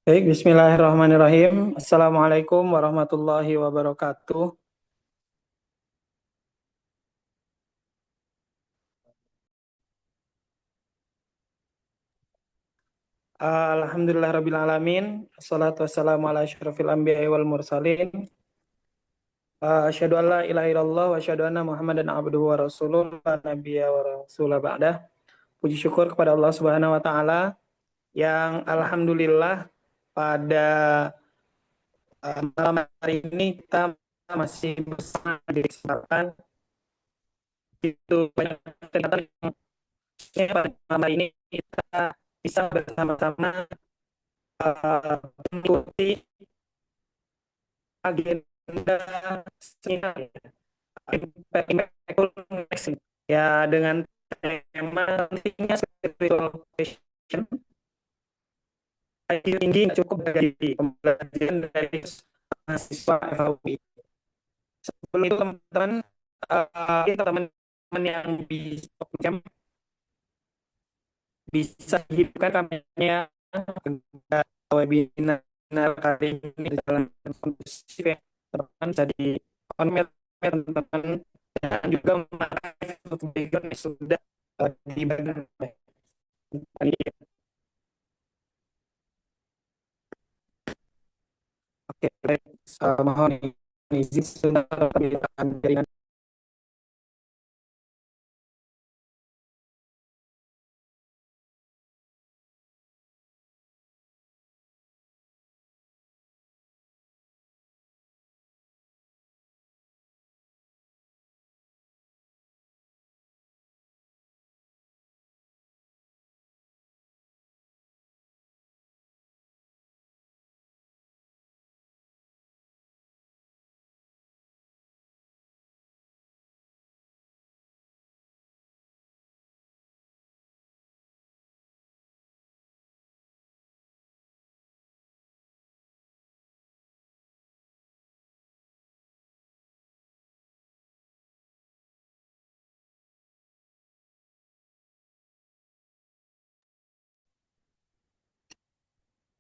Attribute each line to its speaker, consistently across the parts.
Speaker 1: Baik, bismillahirrahmanirrahim. Assalamualaikum warahmatullahi wabarakatuh. Alhamdulillah rabbil alamin. Assalatu wassalamu ala asyrafil anbiya'i wal mursalin. Asyhadu an la ilaha illallah wa asyhadu anna Muhammadan abduhu wa rasuluh la nabiyya wa rasulah ba'dah. Puji syukur kepada Allah Subhanahu wa taala yang alhamdulillah pada malam hari ini kita masih bersama di kesempatan itu banyak kegiatan yang pada malam hari ini kita bisa bersama-sama mengikuti agenda seminar ya dengan tema pentingnya spiritual education IQ tinggi cukup bagi pembelajaran dari mahasiswa FHUI. Sebelum itu teman-teman teman-teman yang di camp bisa hidupkan kameranya agar webinar kali ini berjalan kondusif ya. Teman-teman bisa di on teman-teman dan juga memakai background yang sudah dibangun. Oke, baik. Mohon izin sebentar pembukaan jaringan.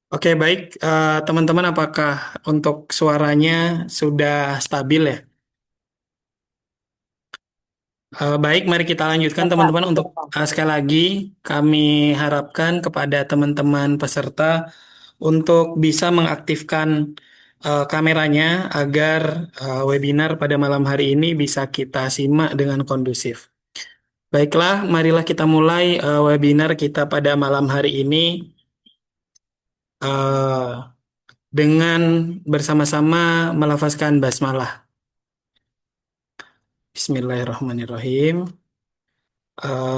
Speaker 1: Oke, baik. Teman-teman, apakah untuk suaranya sudah stabil ya? Baik, mari kita lanjutkan teman-teman untuk sekali lagi kami harapkan kepada teman-teman peserta untuk bisa mengaktifkan kameranya agar webinar pada malam hari ini bisa kita simak dengan kondusif. Baiklah, marilah kita mulai webinar kita pada malam hari ini eh, dengan bersama-sama melafazkan basmalah. Bismillahirrahmanirrahim.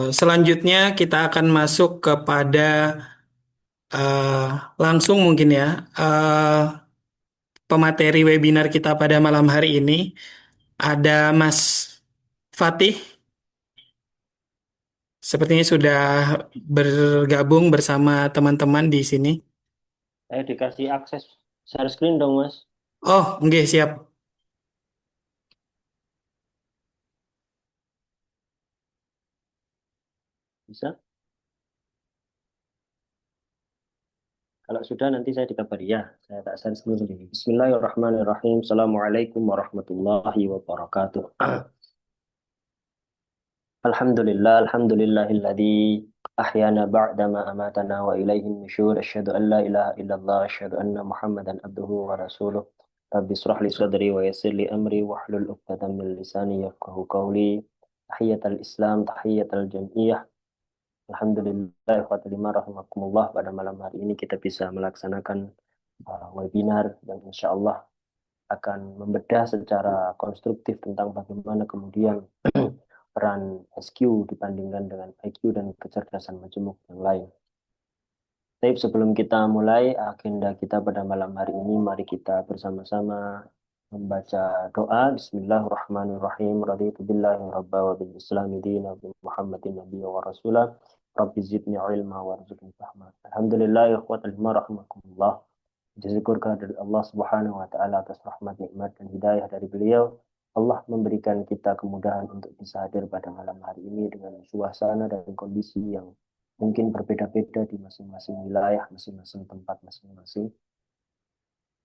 Speaker 1: Selanjutnya kita akan masuk kepada eh, langsung mungkin ya pemateri webinar kita pada malam hari ini. Ada Mas Fatih, sepertinya sudah bergabung bersama teman-teman di sini.
Speaker 2: Saya dikasih akses share screen dong, Mas.
Speaker 1: Oh, nggih, siap.
Speaker 2: Bisa? Kalau sudah nanti saya dikabari ya. Saya tak share screen sendiri. Bismillahirrahmanirrahim. Assalamualaikum warahmatullahi wabarakatuh. Alhamdulillah, alhamdulillahilladzi ahyana ba'dama amatana wa ilaihin nusyur. Asyhadu an la ilaha illallah, asyhadu anna Muhammadan abduhu wa rasuluh. Rabbi israh li sadri wa yassir li amri wahlul 'uqdatam min lisani yafqahu qawli. Tahiyatul Islam, tahiyatul jam'iyah. Alhamdulillah, ikhwatul rahimakumullah, pada malam hari ini kita bisa melaksanakan webinar yang insya Allah akan membedah secara konstruktif tentang bagaimana kemudian peran SQ dibandingkan dengan IQ dan kecerdasan majemuk yang lain. Tapi sebelum kita mulai agenda kita pada malam hari ini, mari kita bersama-sama membaca doa. Bismillahirrahmanirrahim. Raditu billahi rabba wa bil islami dina wa bi Muhammadin nabiyya wa rasulah. Rabbi zidni ilma warzuqni fahma. Alhamdulillah, ikhwatal iman rahimakumullah. Syukur kehadirat Allah Subhanahu wa taala atas rahmat, nikmat dan hidayah dari beliau. Allah memberikan kita kemudahan untuk bisa hadir pada malam hari ini dengan suasana dan kondisi yang mungkin berbeda-beda di masing-masing wilayah, masing-masing tempat, masing-masing.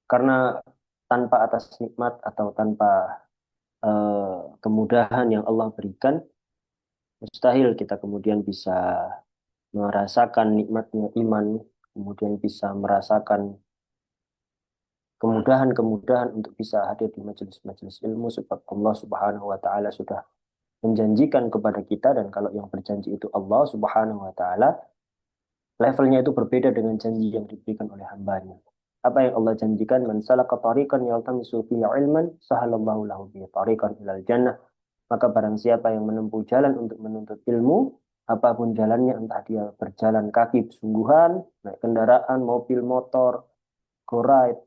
Speaker 2: Karena tanpa atas nikmat atau tanpa kemudahan yang Allah berikan, mustahil kita kemudian bisa merasakan nikmatnya iman, kemudian bisa merasakan kemudahan-kemudahan untuk bisa hadir di majelis-majelis ilmu, sebab Allah Subhanahu wa taala sudah menjanjikan kepada kita, dan kalau yang berjanji itu Allah Subhanahu wa taala, levelnya itu berbeda dengan janji yang diberikan oleh hambanya. Apa yang Allah janjikan, man salaka tariqan yaltamisu fihi ilman sahalallahu lahu bihi tariqan ilal jannah. Maka barang siapa yang menempuh jalan untuk menuntut ilmu, apapun jalannya, entah dia berjalan kaki sungguhan, naik kendaraan, mobil, motor, go ride,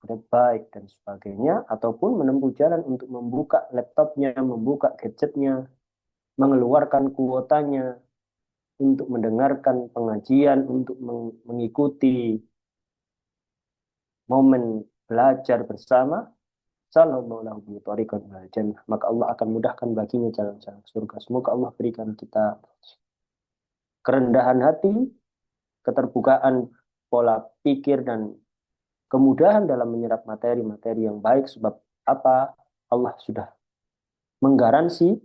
Speaker 2: grab bike, dan sebagainya, ataupun menempuh jalan untuk membuka laptopnya, membuka gadgetnya, mengeluarkan kuotanya, untuk mendengarkan pengajian, untuk mengikuti momen belajar bersama, sallallahu alaihi wasallam, maka Allah akan mudahkan baginya jalan-jalan surga. Semoga Allah berikan kita kerendahan hati, keterbukaan pola pikir, dan kemudahan dalam menyerap materi-materi yang baik, sebab apa? Allah sudah menggaransi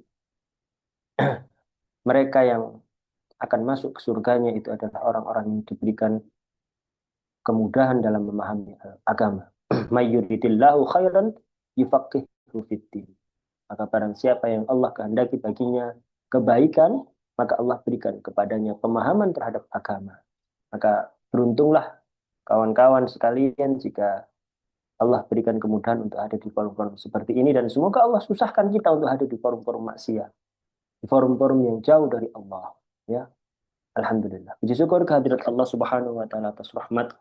Speaker 2: mereka yang akan masuk ke surganya itu adalah orang-orang yang diberikan kemudahan dalam memahami agama. Mayyuridillahu khairan yufaqihu fiddin. Maka barang siapa yang Allah kehendaki baginya kebaikan, maka Allah berikan kepadanya pemahaman terhadap agama. Maka beruntunglah kawan-kawan sekalian jika Allah berikan kemudahan untuk hadir di forum-forum seperti ini, dan semoga Allah susahkan kita untuk hadir di forum-forum maksiat, di forum-forum yang jauh dari Allah. Ya, alhamdulillah. Puji syukur kehadirat Allah Subhanahu wa taala atas rahmat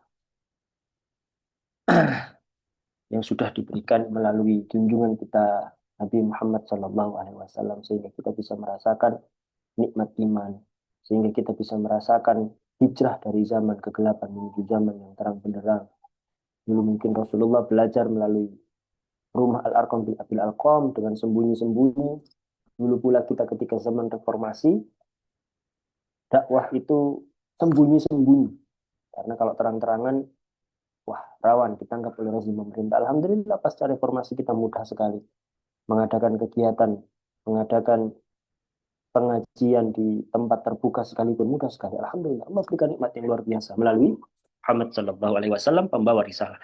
Speaker 2: yang sudah diberikan melalui junjungan kita Nabi Muhammad SAW, sehingga kita bisa merasakan nikmat iman, sehingga kita bisa merasakan hijrah dari zaman kegelapan menuju zaman yang terang benderang. Dulu mungkin Rasulullah belajar melalui rumah Al-Arqam bin Abil Alqam dengan sembunyi-sembunyi. Dulu pula kita ketika zaman reformasi, dakwah itu sembunyi-sembunyi. Karena kalau terang-terangan, wah, rawan ditangkap oleh rezim pemerintah. Alhamdulillah pasca reformasi kita mudah sekali mengadakan kegiatan, mengadakan pengajian di tempat terbuka sekalipun, mudah sekali. Alhamdulillah, Allah berikan nikmat yang luar biasa melalui Muhammad Sallallahu Alaihi Wasallam, pembawa risalah.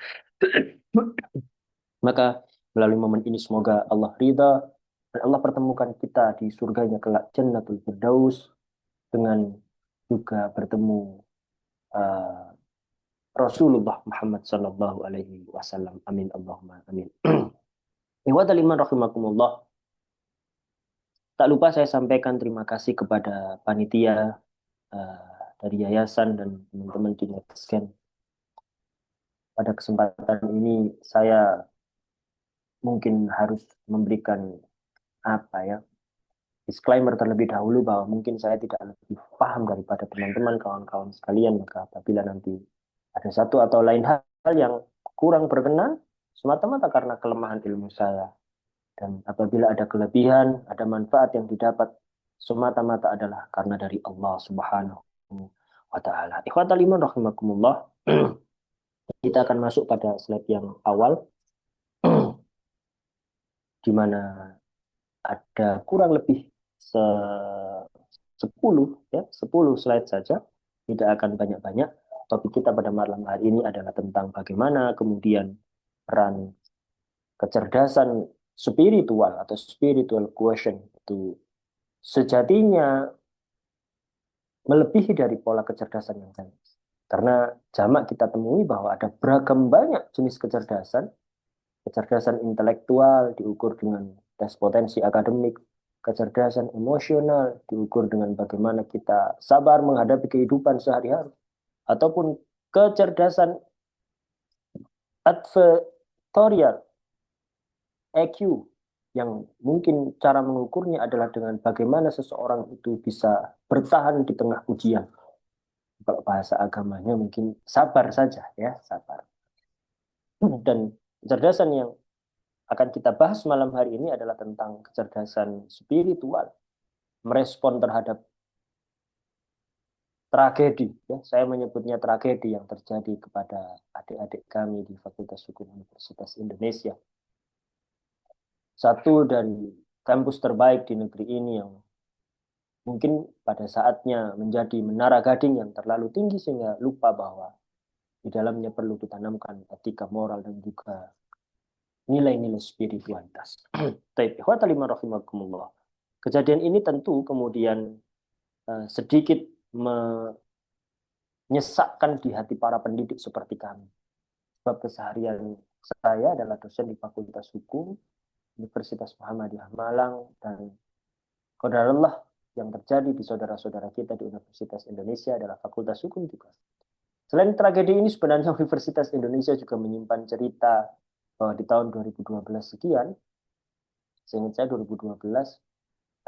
Speaker 2: Maka melalui momen ini semoga Allah ridha dan Allah pertemukan kita di surganya kelak, Jannatul Firdaus, dengan juga bertemu uh, Rasulullah Muhammad Sallallahu Alaihi Wasallam. Amin Allahumma amin. Ikhwatal iman rahimakumullah. Tak lupa saya sampaikan terima kasih kepada panitia dari yayasan dan teman-teman di Netscan. Pada kesempatan ini saya mungkin harus memberikan apa ya, disclaimer terlebih dahulu bahwa mungkin saya tidak lebih paham daripada teman-teman kawan-kawan sekalian. Maka apabila nanti ada satu atau lain hal yang kurang berkenan, semata-mata karena kelemahan ilmu saya. Dan apabila ada kelebihan, ada manfaat yang didapat, semata-mata adalah karena dari Allah Subhanahu wa taala. Ikhwatal iman rahimakumullah. Kita akan masuk pada slide yang awal di mana ada kurang lebih 10 ya, 10 slide saja. Tidak akan banyak-banyak. Topik kita pada malam hari ini adalah tentang bagaimana kemudian peran kecerdasan spiritual atau spiritual quotient itu sejatinya melebihi dari pola kecerdasan yang lain. Karena jamak kita temui bahwa ada beragam banyak jenis kecerdasan. Kecerdasan intelektual diukur dengan tes potensi akademik, kecerdasan emosional diukur dengan bagaimana kita sabar menghadapi kehidupan sehari-hari, ataupun kecerdasan advertorial, EQ, yang mungkin cara mengukurnya adalah dengan bagaimana seseorang itu bisa bertahan di tengah ujian. Kalau bahasa agamanya mungkin sabar saja ya, sabar. Dan kecerdasan yang akan kita bahas malam hari ini adalah tentang kecerdasan spiritual, merespon terhadap tragedi, ya, saya menyebutnya tragedi yang terjadi kepada adik-adik kami di Fakultas Hukum Universitas Indonesia. Satu dari kampus terbaik di negeri ini yang mungkin pada saatnya menjadi menara gading yang terlalu tinggi sehingga lupa bahwa di dalamnya perlu ditanamkan etika moral dan juga nilai-nilai spiritualitas. Baik, ikhwatal iman rahimakumullah. Kejadian ini tentu kemudian sedikit menyesakkan di hati para pendidik seperti kami. Sebab keseharian saya adalah dosen di Fakultas Hukum Universitas Muhammadiyah Malang, dan qadarullah yang terjadi di saudara-saudara kita di Universitas Indonesia adalah Fakultas Hukum juga. Selain tragedi ini, sebenarnya Universitas Indonesia juga menyimpan cerita bahwa di tahun 2012 sekian, seingat saya 2012,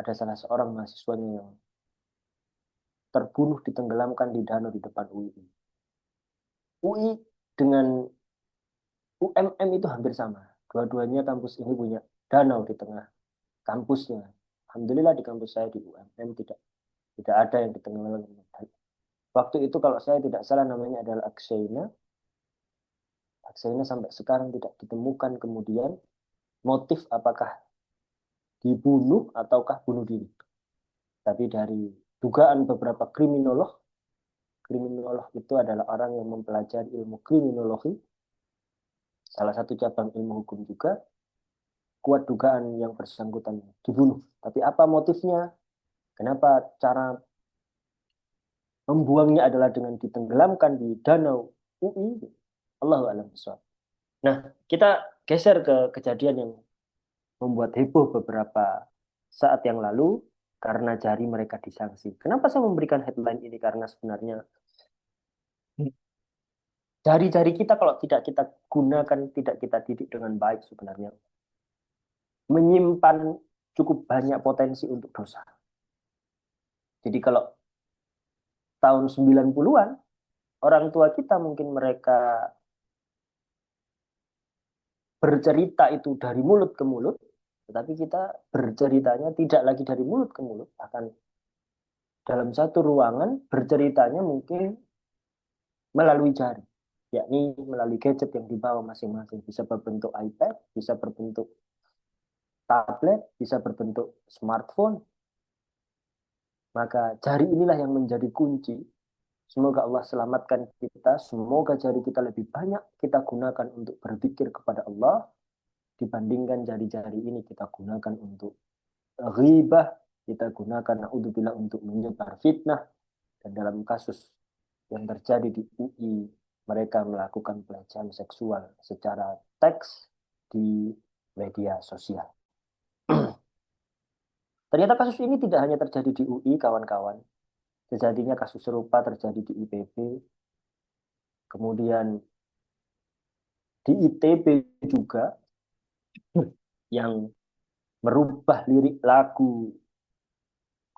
Speaker 2: ada salah seorang mahasiswanya yang terbunuh ditenggelamkan di danau di depan UI. UI dengan UMM itu hampir sama. Dua-duanya kampus ini punya danau di tengah kampusnya. Alhamdulillah di kampus saya di UMM tidak ada yang ditenggelamkan. Waktu itu kalau saya tidak salah namanya adalah Aksaina. Aksaina sampai sekarang tidak ditemukan kemudian motif apakah dibunuh ataukah bunuh diri. Tapi dari dugaan beberapa kriminolog itu adalah orang yang mempelajari ilmu kriminologi, salah satu cabang ilmu hukum juga, kuat dugaan yang bersangkutan dibunuh. Tapi apa motifnya? Kenapa cara membuangnya adalah dengan ditenggelamkan di danau UI? Allahu a'lam bishawab. Nah, kita geser ke kejadian yang membuat heboh beberapa saat yang lalu karena jari mereka disanksi. Kenapa saya memberikan headline ini? Karena sebenarnya jari-jari kita kalau tidak kita gunakan, tidak kita didik dengan baik sebenarnya menyimpan cukup banyak potensi untuk dosa. Jadi kalau tahun 90-an, orang tua kita mungkin mereka bercerita itu dari mulut ke mulut, tetapi kita berceritanya tidak lagi dari mulut ke mulut, bahkan dalam satu ruangan berceritanya mungkin melalui jari, yakni melalui gadget yang dibawa masing-masing. Bisa berbentuk iPad, bisa berbentuk tablet, bisa berbentuk smartphone. Maka jari inilah yang menjadi kunci. Semoga Allah selamatkan kita, semoga jari kita lebih banyak kita gunakan untuk berzikir kepada Allah, dibandingkan jari-jari ini kita gunakan untuk ghibah, kita gunakan naudzubillah untuk menyebar fitnah. Dan dalam kasus yang terjadi di UI, mereka melakukan pelecehan seksual secara teks di media sosial. Ternyata kasus ini tidak hanya terjadi di UI, kawan-kawan. Sejatinya kasus serupa terjadi di IPB, kemudian di ITB juga, yang merubah lirik lagu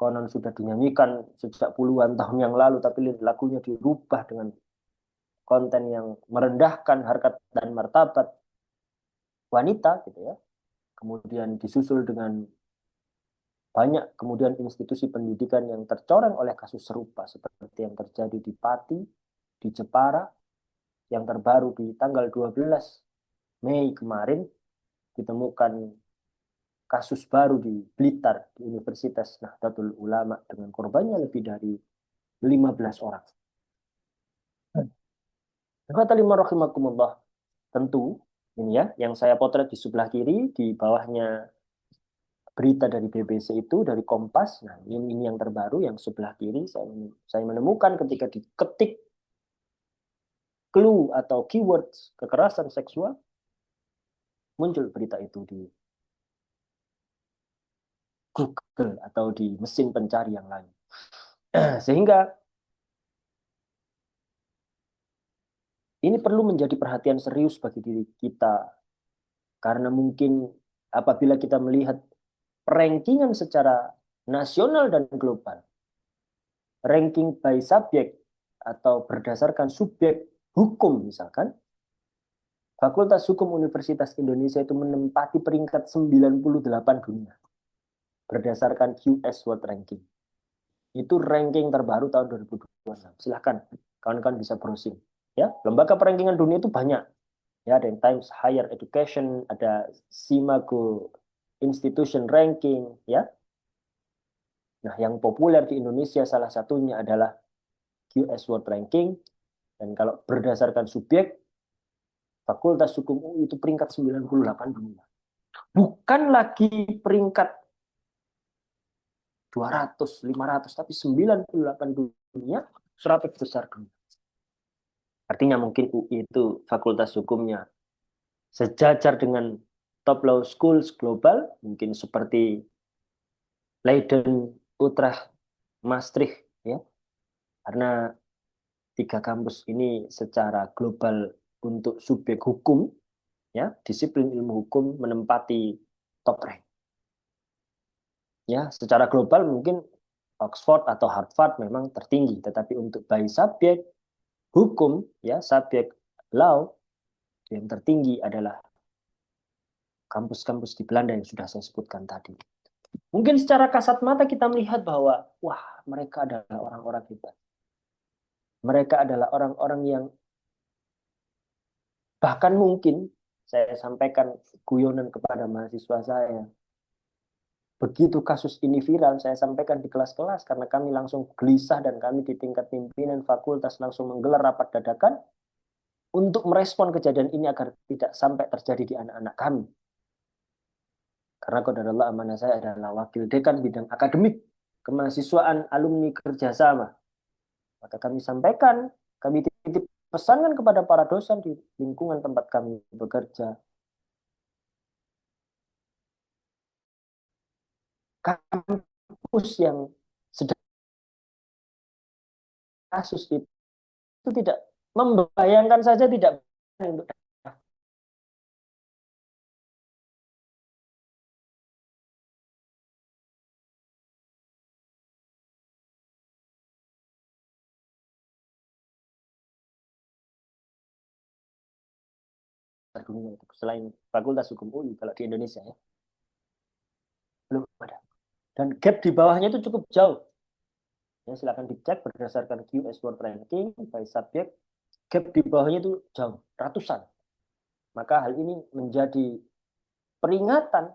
Speaker 2: konon sudah dinyanyikan sejak puluhan tahun yang lalu, tapi lirik lagunya dirubah dengan konten yang merendahkan harkat dan martabat wanita gitu ya. Kemudian disusul dengan banyak kemudian institusi pendidikan yang tercoreng oleh kasus serupa seperti yang terjadi di Pati, di Jepara, yang terbaru di tanggal 12 Mei kemarin ditemukan kasus baru di Blitar, di Universitas Nahdlatul Ulama dengan korbannya lebih dari 15 orang. Tentu ini ya, yang saya potret di sebelah kiri, di bawahnya berita dari BBC itu, dari Kompas. Nah, ini yang terbaru, yang sebelah kiri saya menemukan ketika diketik clue atau keywords kekerasan seksual, muncul berita itu di Google atau di mesin pencari yang lain. Sehingga ini perlu menjadi perhatian serius bagi diri kita, karena mungkin apabila kita melihat rankingan secara nasional dan global, ranking by subjek atau berdasarkan subjek hukum misalkan, Fakultas Hukum Universitas Indonesia itu menempati peringkat 98 dunia berdasarkan QS World Ranking. Itu ranking terbaru tahun 2026. Silahkan kawan-kawan bisa browsing. Ya, lembaga perankingan dunia itu banyak. Ya, ada yang Times Higher Education, ada Simago Institution Ranking, ya. Nah, yang populer di Indonesia salah satunya adalah QS World Ranking. Dan kalau berdasarkan subjek, Fakultas Hukum UI itu peringkat 98 dunia. Bukan lagi peringkat 200, 500, tapi 98 dunia, 100 besar dunia. Artinya mungkin UI itu fakultas hukumnya sejajar dengan top law schools global, mungkin seperti Leiden, Utrecht, Maastricht, ya. Karena tiga kampus ini secara global untuk subjek hukum, ya, disiplin ilmu hukum menempati top rank. Ya, secara global mungkin Oxford atau Harvard memang tertinggi, tetapi untuk by subjek hukum, ya, subjek law yang tertinggi adalah kampus-kampus di Belanda yang sudah saya sebutkan tadi. Mungkin secara kasat mata kita melihat bahwa, wah, mereka adalah orang-orang hebat. Mereka adalah orang-orang yang bahkan mungkin saya sampaikan guyonan kepada mahasiswa saya. Begitu kasus ini viral, saya sampaikan di kelas-kelas karena kami langsung gelisah dan kami di tingkat pimpinan fakultas langsung menggelar rapat dadakan untuk merespon kejadian ini agar tidak sampai terjadi di anak-anak kami. Karena qadarullah amanah saya adalah wakil dekan bidang akademik, kemahasiswaan, alumni kerjasama. Maka kami sampaikan, kami titip pesankan kepada para dosen di lingkungan tempat kami bekerja. Kampus yang sedang kasus itu tidak membayangkan saja tidak untuk dunia itu selain Fakultas Hukum UI kalau di Indonesia ya belum ada. Dan gap di bawahnya itu cukup jauh. Ya, silakan dicek berdasarkan QS World Ranking by subject, gap di bawahnya itu jauh, ratusan. Maka hal ini menjadi peringatan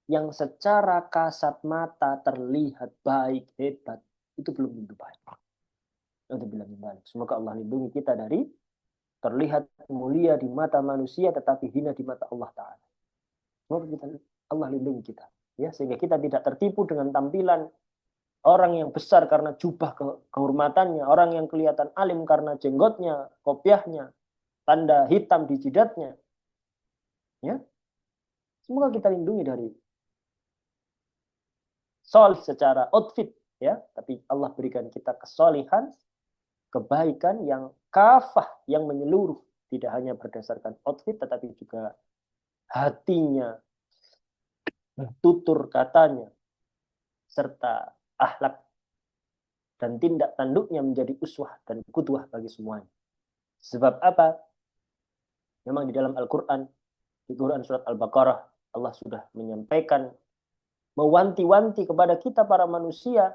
Speaker 2: yang secara kasat mata terlihat baik, hebat, itu belum tentu baik. Untuk bilang balik. Semoga Allah lindungi kita dari terlihat mulia di mata manusia tetapi hina di mata Allah Ta'ala. Semoga kita, Allah lindungi kita. Ya, sehingga kita tidak tertipu dengan tampilan orang yang besar karena jubah kehormatannya, orang yang kelihatan alim karena jenggotnya, kopiahnya, tanda hitam di jidatnya. Ya, semoga kita lindungi dari soleh secara outfit, ya. Tapi Allah berikan kita kesolehan, kebaikan yang kafah, yang menyeluruh, tidak hanya berdasarkan outfit, tetapi juga hatinya, tutur katanya, serta akhlak dan tindak tanduknya menjadi uswah dan qudwah bagi semuanya. Sebab apa? Memang di dalam Al-Quran, di Quran surat Al-Baqarah, Allah sudah menyampaikan, mewanti-wanti kepada kita para manusia,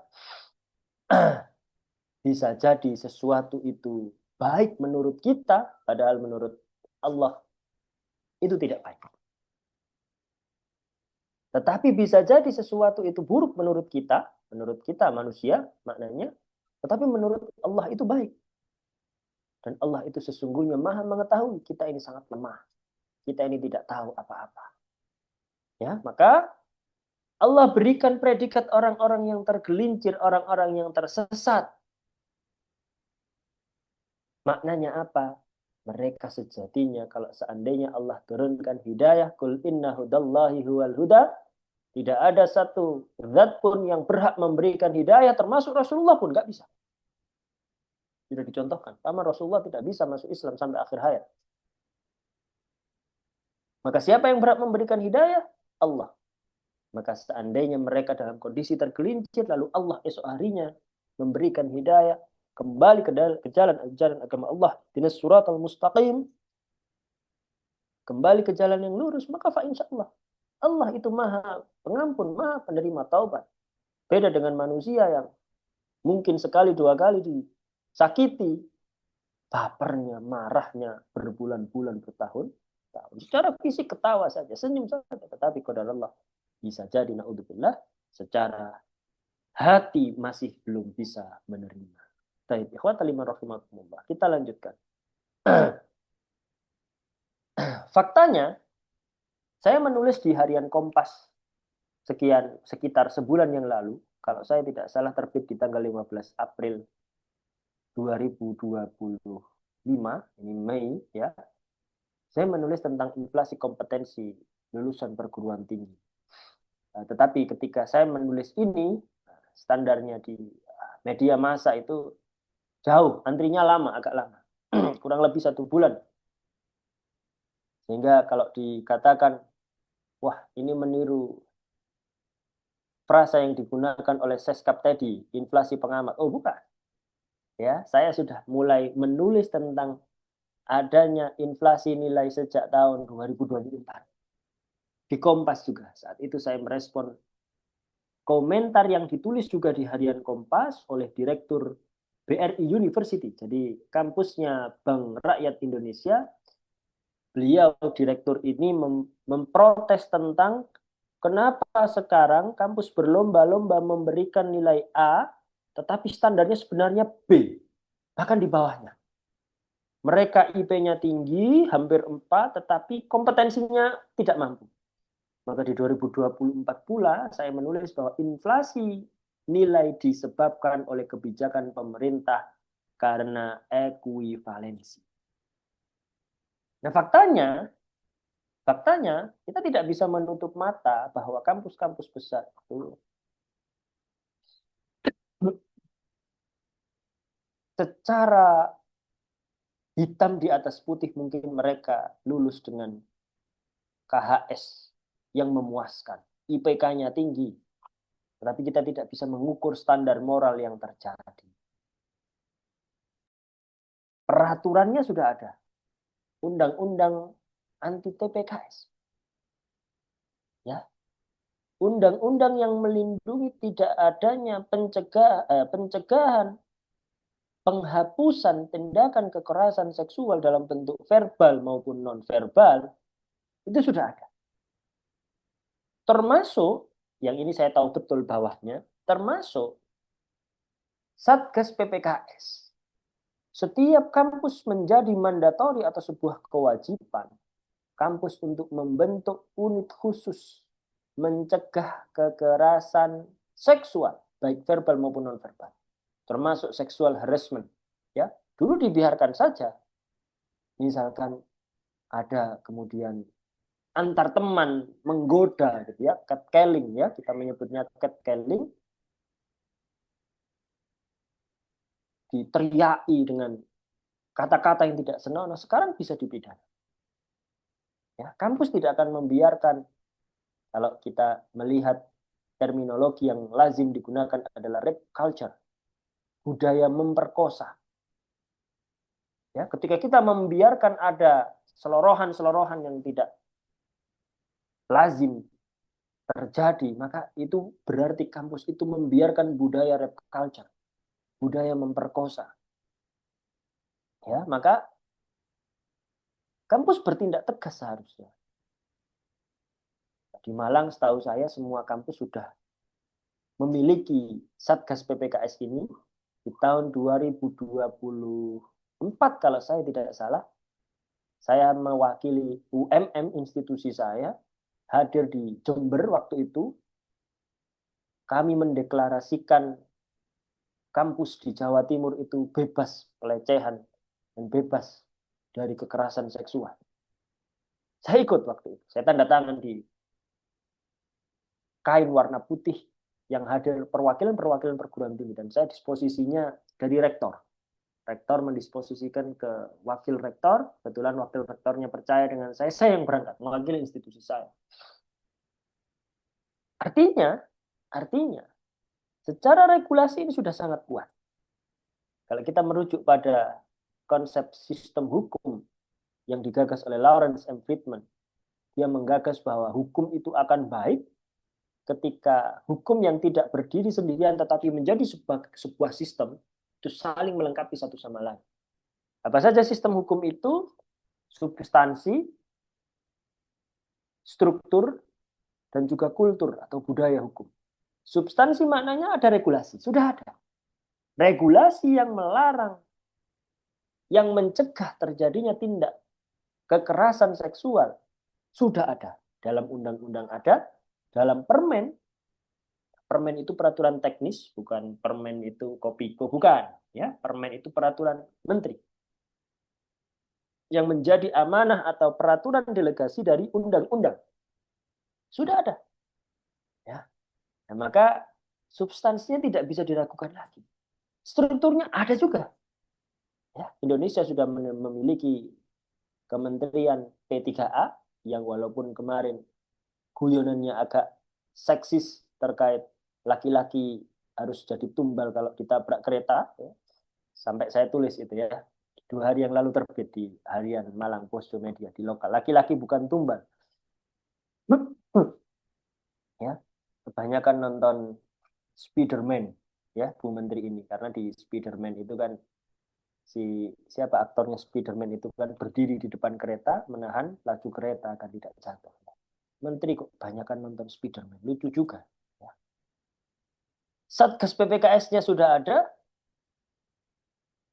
Speaker 2: bisa jadi sesuatu itu baik menurut kita, padahal menurut Allah itu tidak baik. Tetapi bisa jadi sesuatu itu buruk menurut kita manusia maknanya, tetapi menurut Allah itu baik. Dan Allah itu sesungguhnya maha mengetahui kita ini sangat lemah. Kita ini tidak tahu apa-apa. Ya, maka Allah berikan predikat orang-orang yang tergelincir, orang-orang yang tersesat. Maknanya apa? Mereka sejatinya kalau seandainya Allah turunkan hidayah, kul inna hudallahi huwal huda, tidak ada satu zat pun yang berhak memberikan hidayah, termasuk Rasulullah pun nggak bisa. Tidak dicontohkan. Paman Rasulullah tidak bisa masuk Islam sampai akhir hayat. Maka siapa yang berhak memberikan hidayah? Allah. Maka seandainya mereka dalam kondisi tergelincir, lalu Allah esok harinya memberikan hidayah, kembali ke jalan agama Allah, dinas surat al-mustaqim, kembali ke jalan yang lurus, maka fa insya Allah. Allah itu maha pengampun, maha penerima taubat. Beda dengan manusia yang Mungkin sekali dua kali disakiti, bapernya, marahnya berbulan-bulan, bertahun tahun. Secara fisik ketawa saja, senyum saja, tetapi qadar Allah bisa jadi naudzubillah secara hati masih belum bisa menerima. Baik, ikhwatal iman rahimakumullah. Kita lanjutkan. Faktanya, saya menulis di harian Kompas sekitar sebulan yang lalu, kalau saya tidak salah terbit di tanggal 15 April 2025, ini Mei ya. Saya menulis tentang inflasi kompetensi lulusan perguruan tinggi. Tetapi ketika saya menulis ini, standarnya di media massa itu jauh, antrinya lama, agak lama. Kurang lebih 1 bulan. Sehingga kalau dikatakan, wah ini meniru frasa yang digunakan oleh Seskap tadi, inflasi pengamat. Oh bukan. Ya, saya sudah mulai menulis tentang adanya inflasi nilai sejak tahun 2024. Di Kompas juga. Saat itu saya merespon komentar yang ditulis juga di harian Kompas oleh Direktur BRI University. Jadi kampusnya Bank Rakyat Indonesia. Beliau direktur ini memprotes tentang kenapa sekarang kampus berlomba-lomba memberikan nilai A, tetapi standarnya sebenarnya B, bahkan di bawahnya. Mereka IP-nya tinggi, hampir 4, tetapi kompetensinya tidak mampu. Maka di 2024 pula saya menulis bahwa inflasi nilai disebabkan oleh kebijakan pemerintah karena ekuivalensi. Nah, faktanya kita tidak bisa menutup mata bahwa kampus-kampus besar itu secara hitam di atas putih mungkin mereka lulus dengan KHS yang memuaskan, IPK-nya tinggi, tetapi kita tidak bisa mengukur standar moral yang terjadi. Peraturannya sudah ada, undang-undang anti TPKS, ya, undang-undang yang melindungi tidak adanya pencegahan, penghapusan tindakan kekerasan seksual dalam bentuk verbal maupun non-verbal, itu sudah ada. Termasuk, yang ini saya tahu betul bawahnya, termasuk Satgas PPKS. Setiap kampus menjadi mandatori atau sebuah kewajiban kampus untuk membentuk unit khusus mencegah kekerasan seksual, baik verbal maupun non-verbal, termasuk sexual harassment. Ya, dulu dibiarkan saja. Misalkan ada kemudian antar teman menggoda, gitu ya, catcalling ya, kita menyebutnya catcalling, diteriaki dengan kata-kata yang tidak senonoh, sekarang bisa dipidana. Ya, kampus tidak akan membiarkan, kalau kita melihat terminologi yang lazim digunakan adalah rape culture, budaya memperkosa. Ya, ketika kita membiarkan ada selorohan-selorohan yang tidak lazim terjadi, maka itu berarti kampus itu membiarkan budaya rape culture, budaya memperkosa. Ya, maka kampus bertindak tegas seharusnya. Di Malang setahu saya semua kampus sudah memiliki Satgas PPKS ini di tahun 2024 kalau saya tidak salah. Saya mewakili UMM institusi saya hadir di Jember waktu itu. Kami mendeklarasikan kampus di Jawa Timur itu bebas pelecehan dan bebas dari kekerasan seksual. Saya ikut waktu itu. Saya tanda tangan di kain warna putih yang hadir perwakilan-perwakilan perguruan tinggi, dan saya disposisinya dari rektor. Rektor mendisposisikan ke wakil rektor, kebetulan wakil rektornya percaya dengan saya yang berangkat mewakili institusi saya. Artinya, secara regulasi ini sudah sangat kuat. Kalau kita merujuk pada konsep sistem hukum yang digagas oleh Lawrence M. Friedman, dia menggagas bahwa hukum itu akan baik ketika hukum yang tidak berdiri sendirian tetapi menjadi sebuah sistem, itu saling melengkapi satu sama lain. Apa saja sistem hukum itu? Substansi, struktur, dan juga kultur atau budaya hukum. Substansi maknanya ada regulasi, sudah ada. Regulasi yang melarang, yang mencegah terjadinya tindak kekerasan seksual, sudah ada. Dalam undang-undang ada, dalam permen, permen itu peraturan teknis, bukan permen itu kopiko, bukan. Ya, permen itu peraturan menteri yang menjadi amanah atau peraturan delegasi dari undang-undang. Sudah ada. Ya. Nah, maka substansinya tidak bisa diragukan lagi. Strukturnya ada juga. Ya, Indonesia sudah memiliki Kementerian P3A yang walaupun kemarin guyonannya agak seksis terkait laki-laki harus jadi tumbal kalau ditabrak kereta. Ya. Sampai saya tulis itu ya. 2 hari yang lalu terbit di harian Malang Posto Media di lokal. Laki-laki bukan tumbal. Ya, kebanyakan nonton Spiderman ya Bu Menteri ini karena di Spiderman itu kan siapa aktornya Spiderman itu kan berdiri di depan kereta menahan laju kereta agar tidak jatuh. Menteri kok kebanyakan nonton Spiderman, lucu juga. Ya. Satgas PPKS-nya sudah ada,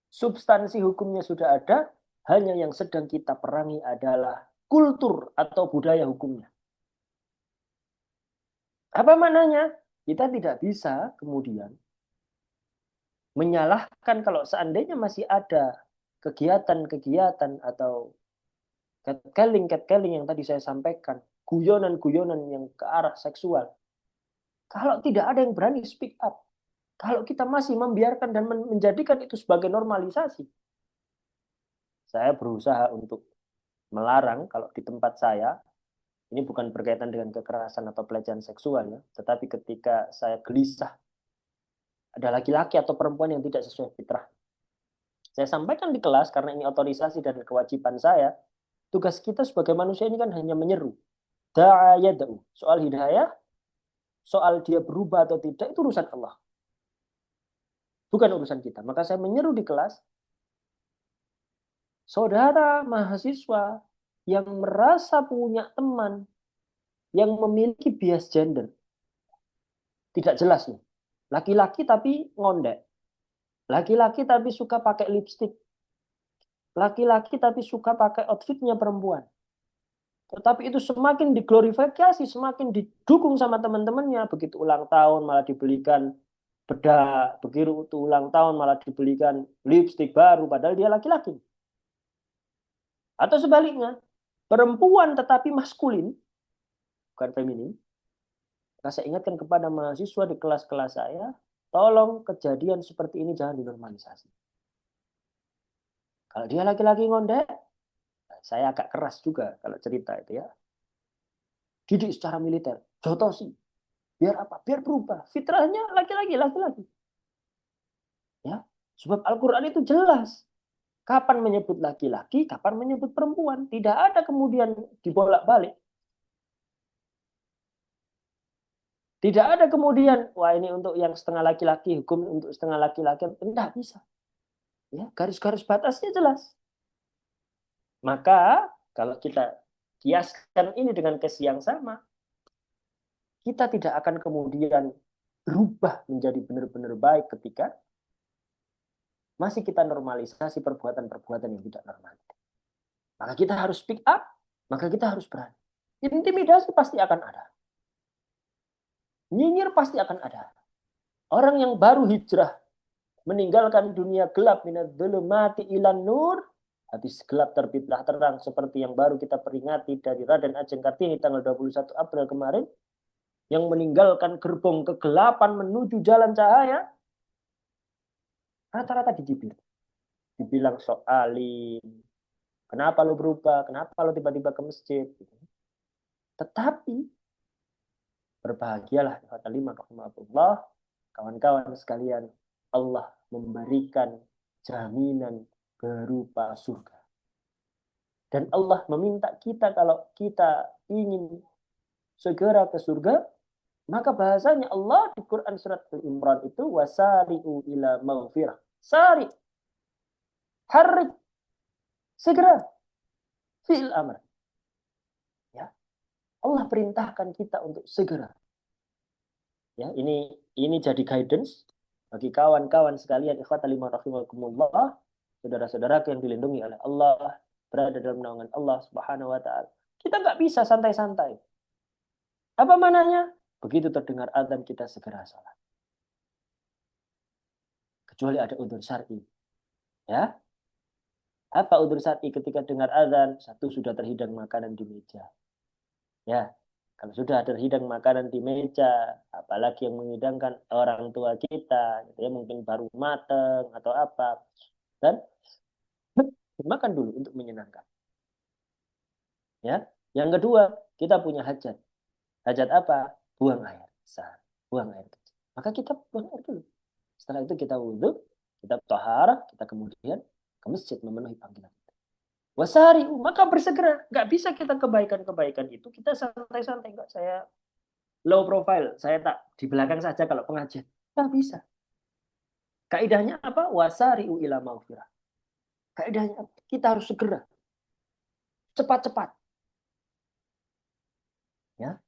Speaker 2: substansi hukumnya sudah ada, hanya yang sedang kita perangi adalah kultur atau budaya hukumnya. Apa maknanya? Kita tidak bisa kemudian menyalahkan kalau seandainya masih ada kegiatan-kegiatan atau catcalling yang tadi saya sampaikan, guyonan-guyonan yang ke arah seksual. Kalau tidak ada yang berani speak up, kalau kita masih membiarkan dan menjadikan itu sebagai normalisasi, saya berusaha untuk melarang kalau di tempat saya, ini bukan berkaitan dengan kekerasan atau pelecehan seksual ya, tetapi ketika saya gelisah ada laki-laki atau perempuan yang tidak sesuai fitrah. Saya sampaikan di kelas karena ini otorisasi dan kewajiban saya. Tugas kita sebagai manusia ini kan hanya menyeru. Da'a yada'u. Soal hidayah, soal dia berubah atau tidak, itu urusan Allah. Bukan urusan kita. Maka saya menyeru di kelas, saudara mahasiswa yang merasa punya teman yang memiliki bias gender. Tidak jelas nih. Laki-laki tapi ngondek. Laki-laki tapi suka pakai lipstick. Laki-laki tapi suka pakai outfitnya perempuan. Tetapi itu semakin diglorifikasi, semakin didukung sama teman-temannya. Begitu ulang tahun malah dibelikan bedak, begitu ulang tahun malah dibelikan lipstick baru, padahal dia laki-laki. Atau sebaliknya, perempuan tetapi maskulin, bukan feminin. Nah, saya ingatkan kepada mahasiswa di kelas-kelas saya, tolong kejadian seperti ini jangan dinormalisasi. Kalau dia laki-laki ngondek, saya agak keras juga kalau cerita itu ya. Didik secara militer, jotosi. Biar apa? Biar berubah. Fitrahnya laki-laki. Ya. Sebab Al-Quran itu jelas. Kapan menyebut laki-laki, kapan menyebut perempuan. Tidak ada kemudian dibolak-balik. Tidak ada kemudian, wah ini untuk yang setengah laki-laki, hukum untuk setengah laki-laki. Tidak bisa. Ya, garis-garis batasnya jelas. Maka kalau kita kiaskan ini dengan kes yang sama, kita tidak akan kemudian berubah menjadi benar-benar baik ketika masih kita normalisasi perbuatan-perbuatan yang tidak normal. Maka kita harus speak up, maka kita harus berani. Intimidasi pasti akan ada. Nyinyir pasti akan ada. Orang yang baru hijrah, meninggalkan dunia gelap, minadz-dzulumati ilan nur, habis gelap terbitlah terang, seperti yang baru kita peringati dari Raden Ajeng Kartini tanggal 21 April kemarin, yang meninggalkan gerbong kegelapan menuju jalan cahaya, rata-rata dicibir. Dibilang soalin, kenapa lo berubah, kenapa lo tiba-tiba ke masjid. Tetapi, berbahagialah, Allah, kawan-kawan sekalian, Allah memberikan jaminan berupa surga. Dan Allah meminta kita kalau kita ingin segera ke surga, Maka bahasanya Allah di Quran surat Al-Imran itu wasari'u ila maghfirah. Sari, harrik, segera, fi'il amr. Ya, Allah perintahkan kita untuk segera. Ya, ini jadi guidance bagi kawan-kawan sekalian ikhwatal iman rahimakumullah, saudara-saudara yang dilindungi oleh Allah, berada dalam naungan Allah Subhanahu wa taala. Kita nggak bisa santai-santai. Apa mananya? Begitu terdengar azan kita segera salat. Kecuali ada udzur syar'i, ya. Apa udzur syar'i ketika dengar azan? Satu, sudah terhidang makanan di meja. Ya, kalau sudah terhidang makanan di meja, apalagi yang menghidangkan orang tua kita, gitu ya, mungkin baru mateng atau apa, dan makan dulu untuk menyenangkan. Ya, yang kedua, kita punya hajat. Hajat apa? Buang air besar, buang air kecil. Maka kita buang air dulu. Setelah itu kita wudhu, kita taharah, kita kemudian ke masjid memenuhi panggilan. Wasari, maka bersegera. Nggak bisa kita kebaikan-kebaikan itu kita santai-santai. Nggak, saya low profile, saya tak di belakang saja kalau pengajian. Nggak bisa. Kaidahnya apa? Wasari ila maghfirah. Kaidahnya kita harus segera, cepat-cepat. Ya.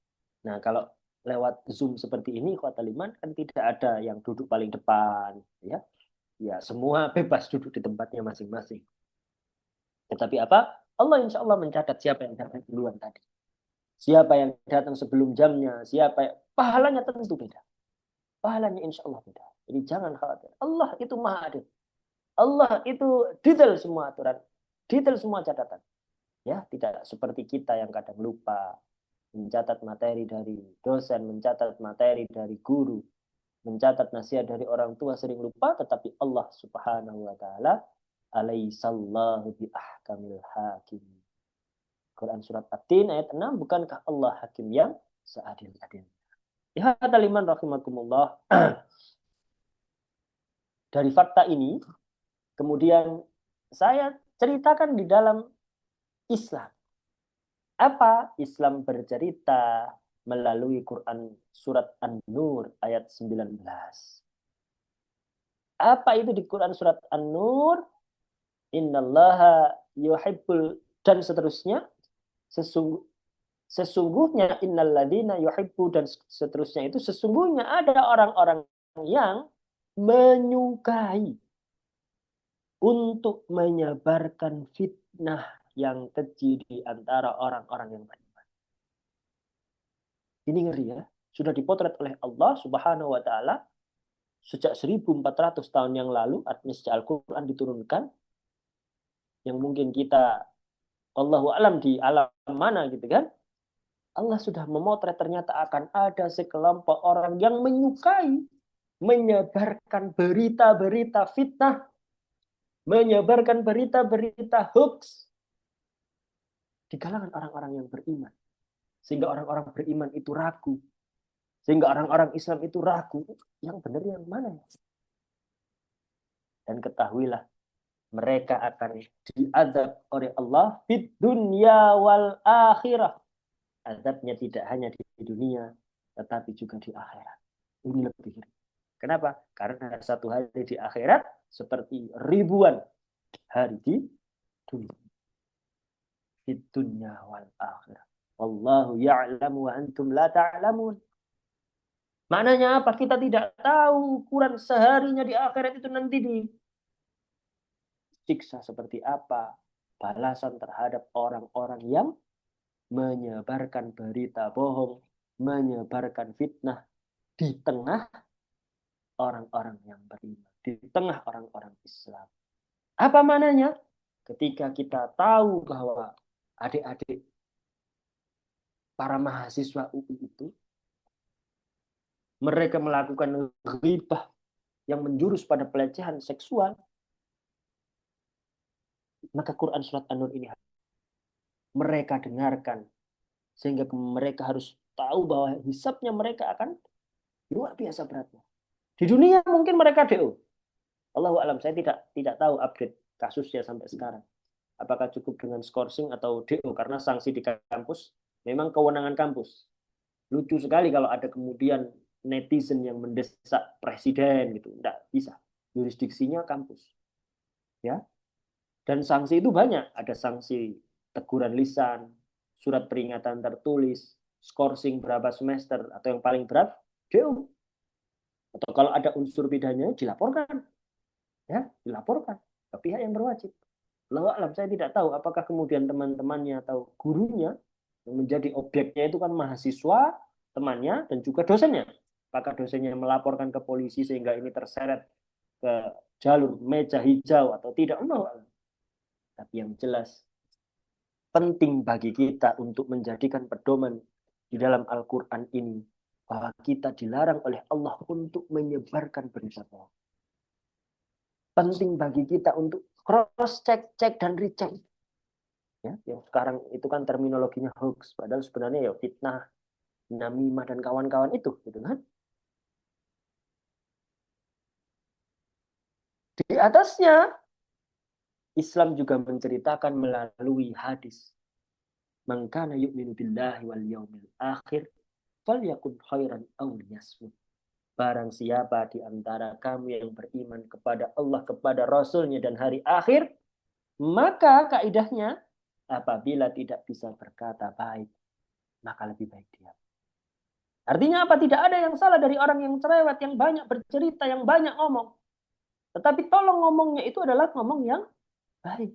Speaker 2: Nah, kalau lewat Zoom seperti ini, Kota Liman kan tidak ada yang duduk paling depan, ya. Ya, semua bebas duduk di tempatnya masing-masing. Tetapi apa? Allah insya Allah mencatat siapa yang datang duluan tadi. Siapa yang datang sebelum jamnya, siapa yang... Pahalanya tentu beda. Pahalanya insya Allah beda. Jadi jangan khawatir. Allah itu maha adil. Allah itu detail semua aturan. Detail semua catatan. Ya, tidak seperti kita yang kadang lupa mencatat materi dari dosen, mencatat materi dari guru, mencatat nasihat dari orang tua sering lupa, tetapi Allah Subhanahu wa taala alaihissallahu bi ahkamil hakim. Quran surat At-Tin ayat 6, bukankah Allah hakim yang seadil-adil? Ya, taliman rahimakumullah. Dari fakta ini, kemudian saya ceritakan di dalam Islam. Apa Islam bercerita melalui Quran surat An-Nur ayat 19. Apa itu di Quran surat An-Nur? Innallaha yuhibbul dan seterusnya. Sesungguhnya innalladzina yuhibbu dan seterusnya itu sesungguhnya ada orang-orang yang menyukai untuk menyebarkan fitnah yang keji di antara orang-orang yang beriman. Ini ngeri ya. Sudah dipotret oleh Allah Subhanahu wa taala sejak 1400 tahun yang lalu, artinya sejak Al-Qur'an diturunkan, yang mungkin kita Allahu alam di alam mana gitu kan. Allah sudah memotret ternyata akan ada sekelompok orang yang menyukai menyebarkan berita-berita fitnah, menyebarkan berita-berita hoax di kalangan orang-orang yang beriman. Sehingga orang-orang beriman itu ragu. Sehingga orang-orang Islam itu ragu. Yang benar yang mana? Dan ketahuilah, mereka akan diazab oleh Allah di dunia wal akhirah. Azabnya tidak hanya di dunia, tetapi juga di akhirat. Ini lebih ngeri. Kenapa? Karena satu hari di akhirat seperti ribuan hari di dunia. Di dunia wal akhirah. Wallahu ya'lamu wa antum la ta'lamun. Maknanya apa? Kita tidak tahu ukuran seharinya di akhirat itu nanti disiksa seperti apa. Balasan terhadap orang-orang yang menyebarkan berita bohong, menyebarkan fitnah di tengah orang-orang yang beriman, di tengah orang-orang Islam. Apa mananya? Ketika kita tahu bahwa adik-adik para mahasiswa UI itu, mereka melakukan ghibah yang menjurus pada pelecehan seksual, maka Quran surat An-Nur ini mereka dengarkan, sehingga mereka harus tahu bahwa hisabnya mereka akan luar biasa beratnya. Di dunia mungkin mereka DO. Allahu alam, saya tidak tahu update kasusnya sampai sekarang. Apakah cukup dengan skorsing atau DO, karena sanksi di kampus memang kewenangan kampus. Lucu sekali kalau ada kemudian netizen yang mendesak presiden gitu. Tidak bisa. Jurisdiksinya kampus. Ya. Dan sanksi itu banyak. Ada sanksi teguran lisan, surat peringatan tertulis, skorsing berapa semester, atau yang paling berat, DO. Atau kalau ada unsur pidana, dilaporkan. Ya, dilaporkan ke pihak yang berwajib. Allahu alam, saya tidak tahu apakah kemudian teman-temannya atau gurunya yang menjadi objeknya itu kan mahasiswa, temannya, dan juga dosennya. Apakah dosennya melaporkan ke polisi sehingga ini terseret ke jalur meja hijau atau tidak? Allahu alam. Tapi yang jelas penting bagi kita untuk menjadikan pedoman di dalam Al-Quran ini bahwa kita dilarang oleh Allah untuk menyebarkan berita bohong. Penting bagi kita untuk cross check, cek dan recheck. Ya, yang sekarang itu kan terminologinya hoax, padahal sebenarnya ya fitnah, namimah dan kawan-kawan itu, gitu kan? Di atasnya Islam juga menceritakan melalui hadis, "Man kana yu'minu billahi wal yaumil akhir falyakun khairan aw liyasmut." Barang siapa di antara kamu yang beriman kepada Allah, kepada Rasulnya dan hari akhir, maka kaidahnya apabila tidak bisa berkata baik, maka lebih baik diam. Artinya apa? Tidak ada yang salah dari orang yang cerewet, yang banyak bercerita, yang banyak ngomong. Tetapi tolong ngomongnya itu adalah ngomong yang baik.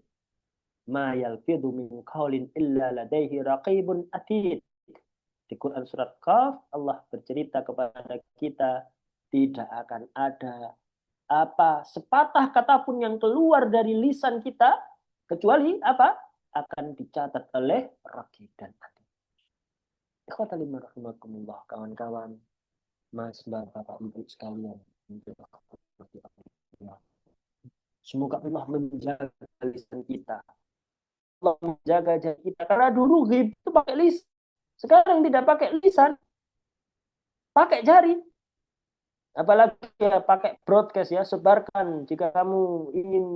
Speaker 2: Ma yalfidhu min qaulin illa ladaihi raqibun atid. Di Quran surat Qaf, Allah bercerita kepada kita, tidak akan ada apa sepatah kata pun yang keluar dari lisan kita kecuali apa? Akan dicatat oleh raqib dan atid. Ikhwatal iman rahimakumullah, kawan-kawan, Mas, Mbak, Bapak, Ibu sekalian. Semoga Allah menjaga lisan kita. Allah menjaga jari kita. Karena dulu ghib itu pakai lisan. Sekarang tidak pakai lisan. Pakai jari. Apalagi ya pakai broadcast ya. Sebarkan jika kamu ingin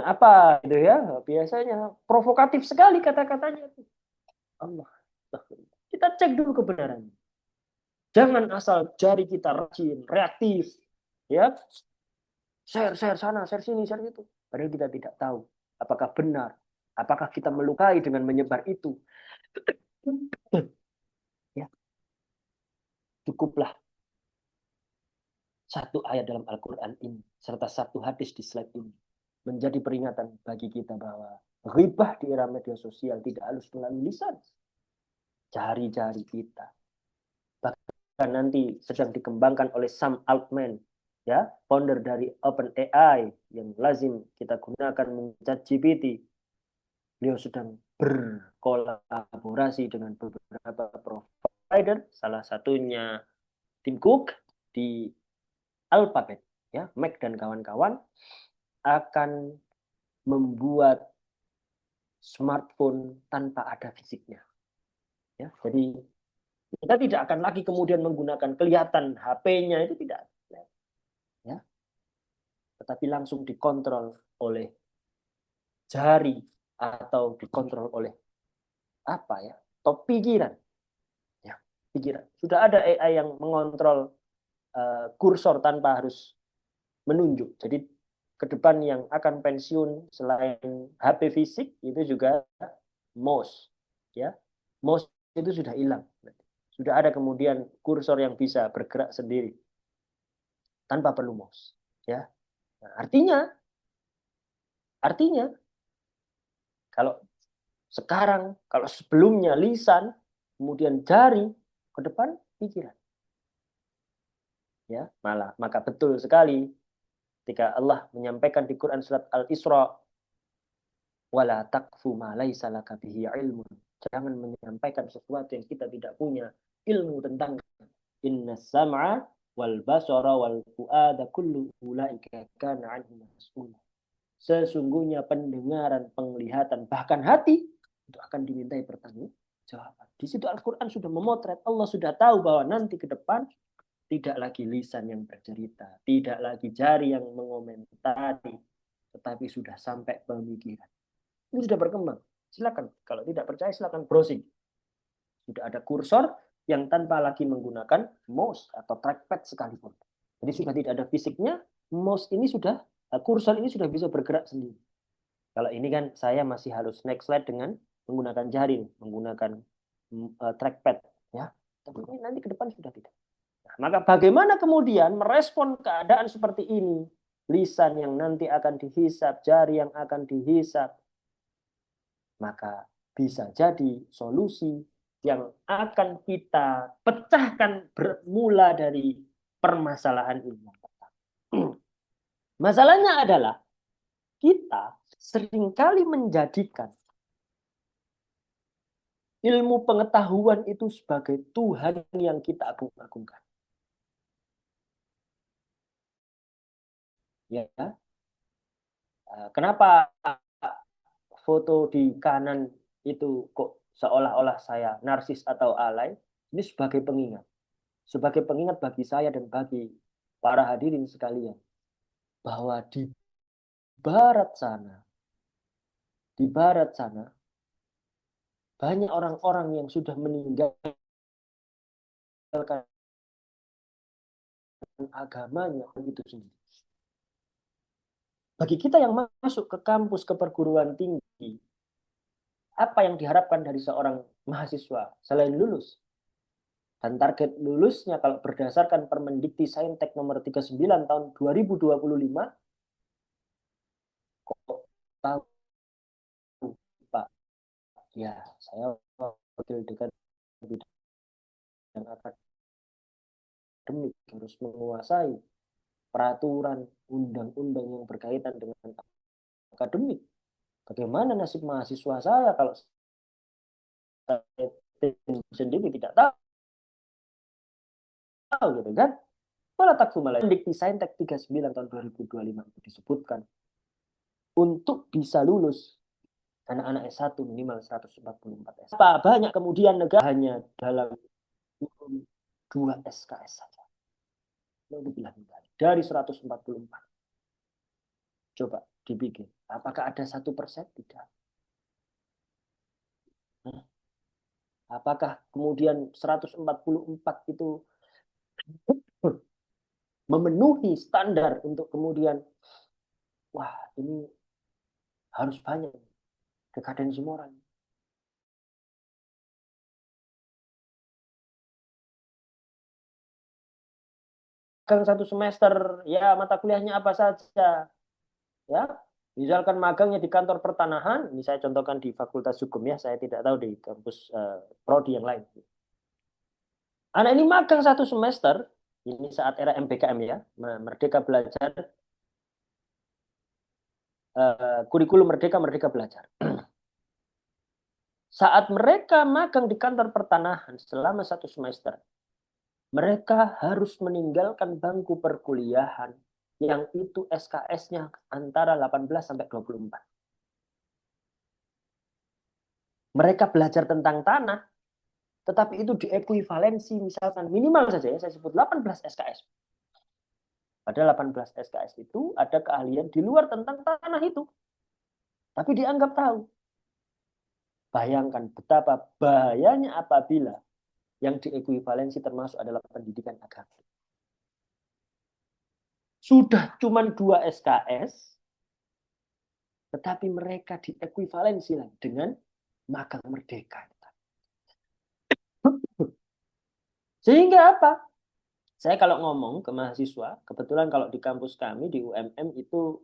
Speaker 2: apa gitu ya. Biasanya provokatif sekali kata-katanya. Allah. Kita cek dulu kebenarannya. Jangan asal jari kita rajin, reaktif. Ya, share sana, share sini, share itu. Padahal kita tidak tahu apakah benar, apakah kita melukai dengan menyebar itu. Ya, cukuplah satu ayat dalam Al-Quran ini serta satu hadis di slide ini menjadi peringatan bagi kita bahwa ghibah di era media sosial tidak harus melalui lisan, jari-jari kita. Bahkan nanti sedang dikembangkan oleh Sam Altman, ya, founder dari OpenAI yang lazim kita gunakan mencat GPT. Beliau sedang berkolaborasi dengan beberapa provider, salah satunya Tim Cook di Alphabet, ya, Mac dan kawan-kawan akan membuat smartphone tanpa ada fisiknya. Ya, jadi kita tidak akan lagi kemudian menggunakan kelihatan HP-nya itu tidak, ya, tetapi langsung dikontrol oleh jari atau dikontrol oleh apa ya? Top pikiran. Ya, pikiran. Sudah ada AI yang mengontrol kursor tanpa harus menunjuk. Jadi ke depan yang akan pensiun selain HP fisik itu juga mouse, ya. Mouse itu sudah hilang. Sudah ada kemudian kursor yang bisa bergerak sendiri tanpa perlu mouse, ya. Nah, artinya kalau sekarang, kalau sebelumnya lisan, kemudian jari, ke depan pikiran. Ya, malah maka betul sekali ketika Allah menyampaikan di Quran surat Al-Isra, wala taqfu ma laisa laka bihi ilmun. Jangan menyampaikan sesuatu yang kita tidak punya ilmu tentang. Inna sam'a wal basara wal fuada kullu ulaika kana anhu mas'ula. Sesungguhnya pendengaran, penglihatan, bahkan hati itu akan dimintai pertanggungjawaban. Di situ Al-Quran sudah memotret, Allah sudah tahu bahwa nanti ke depan tidak lagi lisan yang bercerita, tidak lagi jari yang mengomentari, tetapi sudah sampai pemikiran. Ini sudah berkembang. Silakan, kalau tidak percaya silakan browsing. Sudah ada kursor yang tanpa lagi menggunakan mouse atau trackpad sekalipun. Jadi sudah tidak ada fisiknya, mouse ini sudah, kursor ini sudah bisa bergerak sendiri. Kalau ini kan saya masih harus next slide dengan menggunakan jari, menggunakan trackpad, ya. Tapi ini nanti ke depan sudah tidak. Nah, maka bagaimana kemudian merespon keadaan seperti ini? Lisan yang nanti akan dihisap, jari yang akan dihisap, maka bisa jadi solusi yang akan kita pecahkan bermula dari permasalahan ini. Masalahnya adalah kita seringkali menjadikan ilmu pengetahuan itu sebagai Tuhan yang kita agung-agungkan. Ya, kenapa foto di kanan itu kok seolah-olah saya narsis atau alay? Ini sebagai pengingat. Sebagai pengingat bagi saya dan bagi para hadirin sekalian. Bahwa di barat sana, banyak orang-orang yang sudah meninggalkan agamanya itu sendiri. Bagi kita yang masuk ke kampus, ke perguruan tinggi, apa yang diharapkan dari seorang mahasiswa selain lulus? Dan target lulusnya kalau berdasarkan Permendikti Saintek nomor 39 tahun 2025, kok tahu Pak? Ya, saya wakil dekan bidang akademik harus menguasai peraturan undang-undang yang berkaitan dengan akademik. Bagaimana nasib mahasiswa saya kalau saya sendiri tidak tahu gitu kan? Malah takfu malah Dikti Saintek 39 tahun 2025 itu disebutkan untuk bisa lulus anak-anak S1 minimal 144 S. Apa banyak kemudian negara hanya dalam 2 SKS saja. Dari 144. Coba dibikin. Apakah ada 1%? Tidak. Apakah kemudian 144 itu memenuhi standar untuk kemudian, wah ini harus banyak dekadensi moral. Magang 1 semester, ya mata kuliahnya apa saja, ya. Misalkan magangnya di kantor pertanahan, ini saya contohkan di Fakultas Hukum ya, saya tidak tahu di kampus prodi yang lain. Anak ini magang 1 semester, ini saat era MBKM ya, Merdeka Belajar, kurikulum Merdeka, Merdeka Belajar. Saat mereka magang di kantor pertanahan selama 1 semester, mereka harus meninggalkan bangku perkuliahan yang itu SKS-nya antara 18 sampai 24. Mereka belajar tentang tanah, tetapi itu diekuivalensi misalkan minimal saja ya, saya sebut 18 SKS. Pada 18 SKS itu ada keahlian di luar tentang tanah itu. Tapi dianggap tahu. Bayangkan betapa bahayanya apabila yang diekuivalensi termasuk adalah pendidikan agama. Sudah cuma 2 SKS, tetapi mereka diekuivalensi dengan magang merdeka. Sehingga apa? Saya kalau ngomong ke mahasiswa, kebetulan kalau di kampus kami, di UMM itu,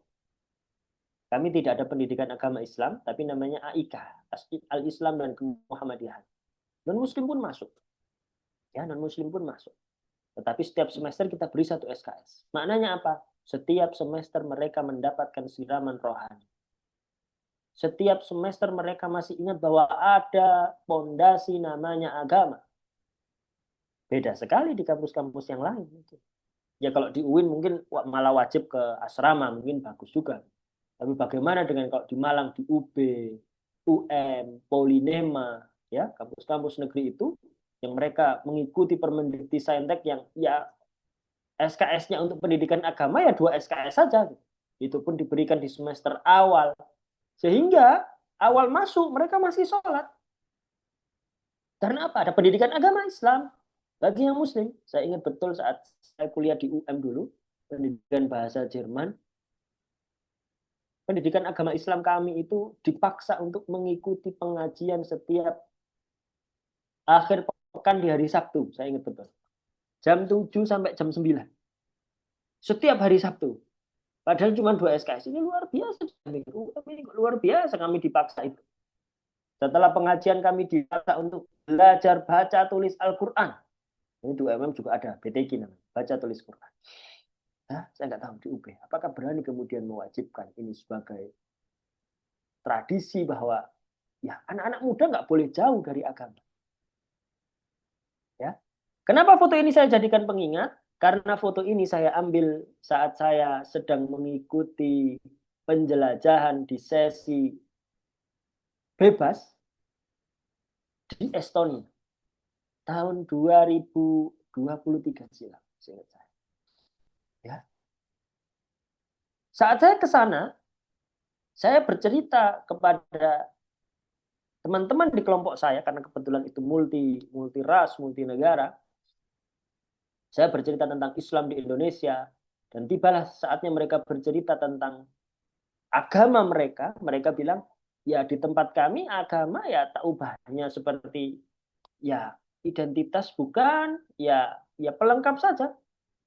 Speaker 2: kami tidak ada pendidikan agama Islam, tapi namanya AIK, Al-Islam dan Kemuhammadiyahan. Non-Muslim pun masuk. Ya, non-Muslim pun masuk. Tetapi setiap semester kita beri 1 SKS. Maknanya apa? Setiap semester mereka mendapatkan siraman rohani. Setiap semester mereka masih ingat bahwa ada pondasi namanya agama. Beda sekali di kampus-kampus yang lain. Ya kalau di UIN mungkin malah wajib ke asrama, mungkin bagus juga. Tapi bagaimana dengan kalau di Malang, di UB, UM, Polinema, ya kampus-kampus negeri itu, yang mereka mengikuti Permendikti Saintek yang ya SKS-nya untuk pendidikan agama ya 2 SKS saja. Itu pun diberikan di semester awal. Sehingga awal masuk mereka masih sholat. Karena apa? Ada pendidikan agama Islam bagi yang Muslim. Saya ingat betul saat saya kuliah di UM dulu, pendidikan bahasa Jerman, pendidikan agama Islam kami itu dipaksa untuk mengikuti pengajian setiap akhir pekan di hari Sabtu. Saya ingat betul. Jam 7 sampai jam 9. Setiap hari Sabtu. Padahal cuma 2 SKS. Ini luar biasa. Ini luar biasa kami dipaksa itu. Setelah pengajian kami dipaksa untuk belajar baca tulis Al-Quran. Ini di UMM juga ada, BTQ namanya, baca tulis Quran. Hah? Saya nggak tahu di UB. Apakah berani kemudian mewajibkan ini sebagai tradisi bahwa ya anak-anak muda nggak boleh jauh dari agama. Ya, kenapa foto ini saya jadikan pengingat? Karena foto ini saya ambil saat saya sedang mengikuti penjelajahan di sesi bebas di Estonia tahun 2023 silam, seingat saya. Ya. Saat saya ke sana, saya bercerita kepada teman-teman di kelompok saya karena kebetulan itu multi ras, multi negara. Saya bercerita tentang Islam di Indonesia dan tibalah saatnya mereka bercerita tentang agama mereka. Mereka bilang, ya di tempat kami agama ya tak ubahnya seperti ya identitas bukan, ya pelengkap saja.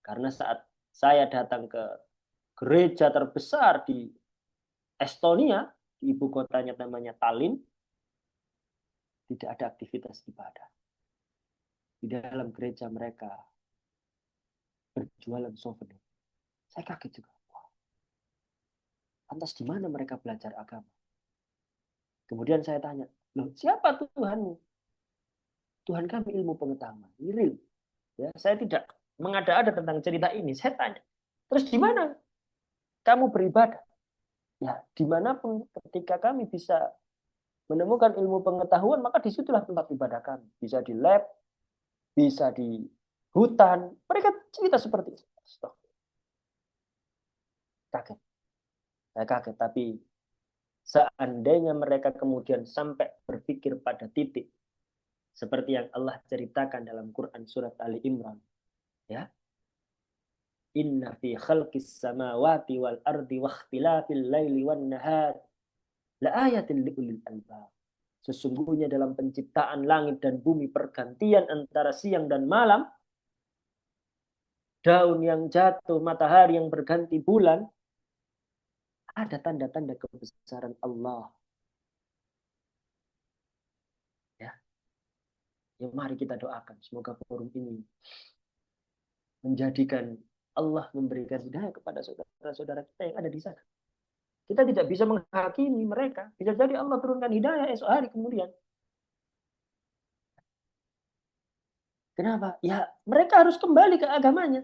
Speaker 2: Karena saat saya datang ke gereja terbesar di Estonia, di ibu kotanya namanya Tallinn, tidak ada aktivitas ibadah. Di dalam gereja mereka berjualan souvenir. Saya kaget juga. Wow. Lantas di mana mereka belajar agama? Kemudian saya tanya, loh siapa Tuhanmu? Tuhan kami ilmu pengetahuan. Ini real. Ya, saya tidak mengada-ada tentang cerita ini. Saya tanya, terus di mana kamu beribadah? Ya, dimanapun ketika kami bisa menemukan ilmu pengetahuan, maka disitulah tempat ibadah kami. Bisa di lab, bisa di hutan. Mereka cerita seperti itu. Stop. Kaget. Saya kaget, tapi seandainya mereka kemudian sampai berpikir pada titik seperti yang Allah ceritakan dalam Quran surat Ali Imran, ya. Inna fi khalqis samawati wal ardi wa ikhtilafil laili wan nahar la ayatin liulil albab. Sesungguhnya dalam penciptaan langit dan bumi, pergantian antara siang dan malam, daun yang jatuh, matahari yang berganti bulan, ada tanda-tanda kebesaran Allah. Ya, ya mari kita doakan semoga forum ini menjadikan Allah memberikan hidayah kepada saudara-saudara kita yang ada di sana. Kita tidak bisa menghakimi mereka. Bisa jadi Allah turunkan hidayah esok hari kemudian. Kenapa? Ya mereka harus kembali ke agamanya.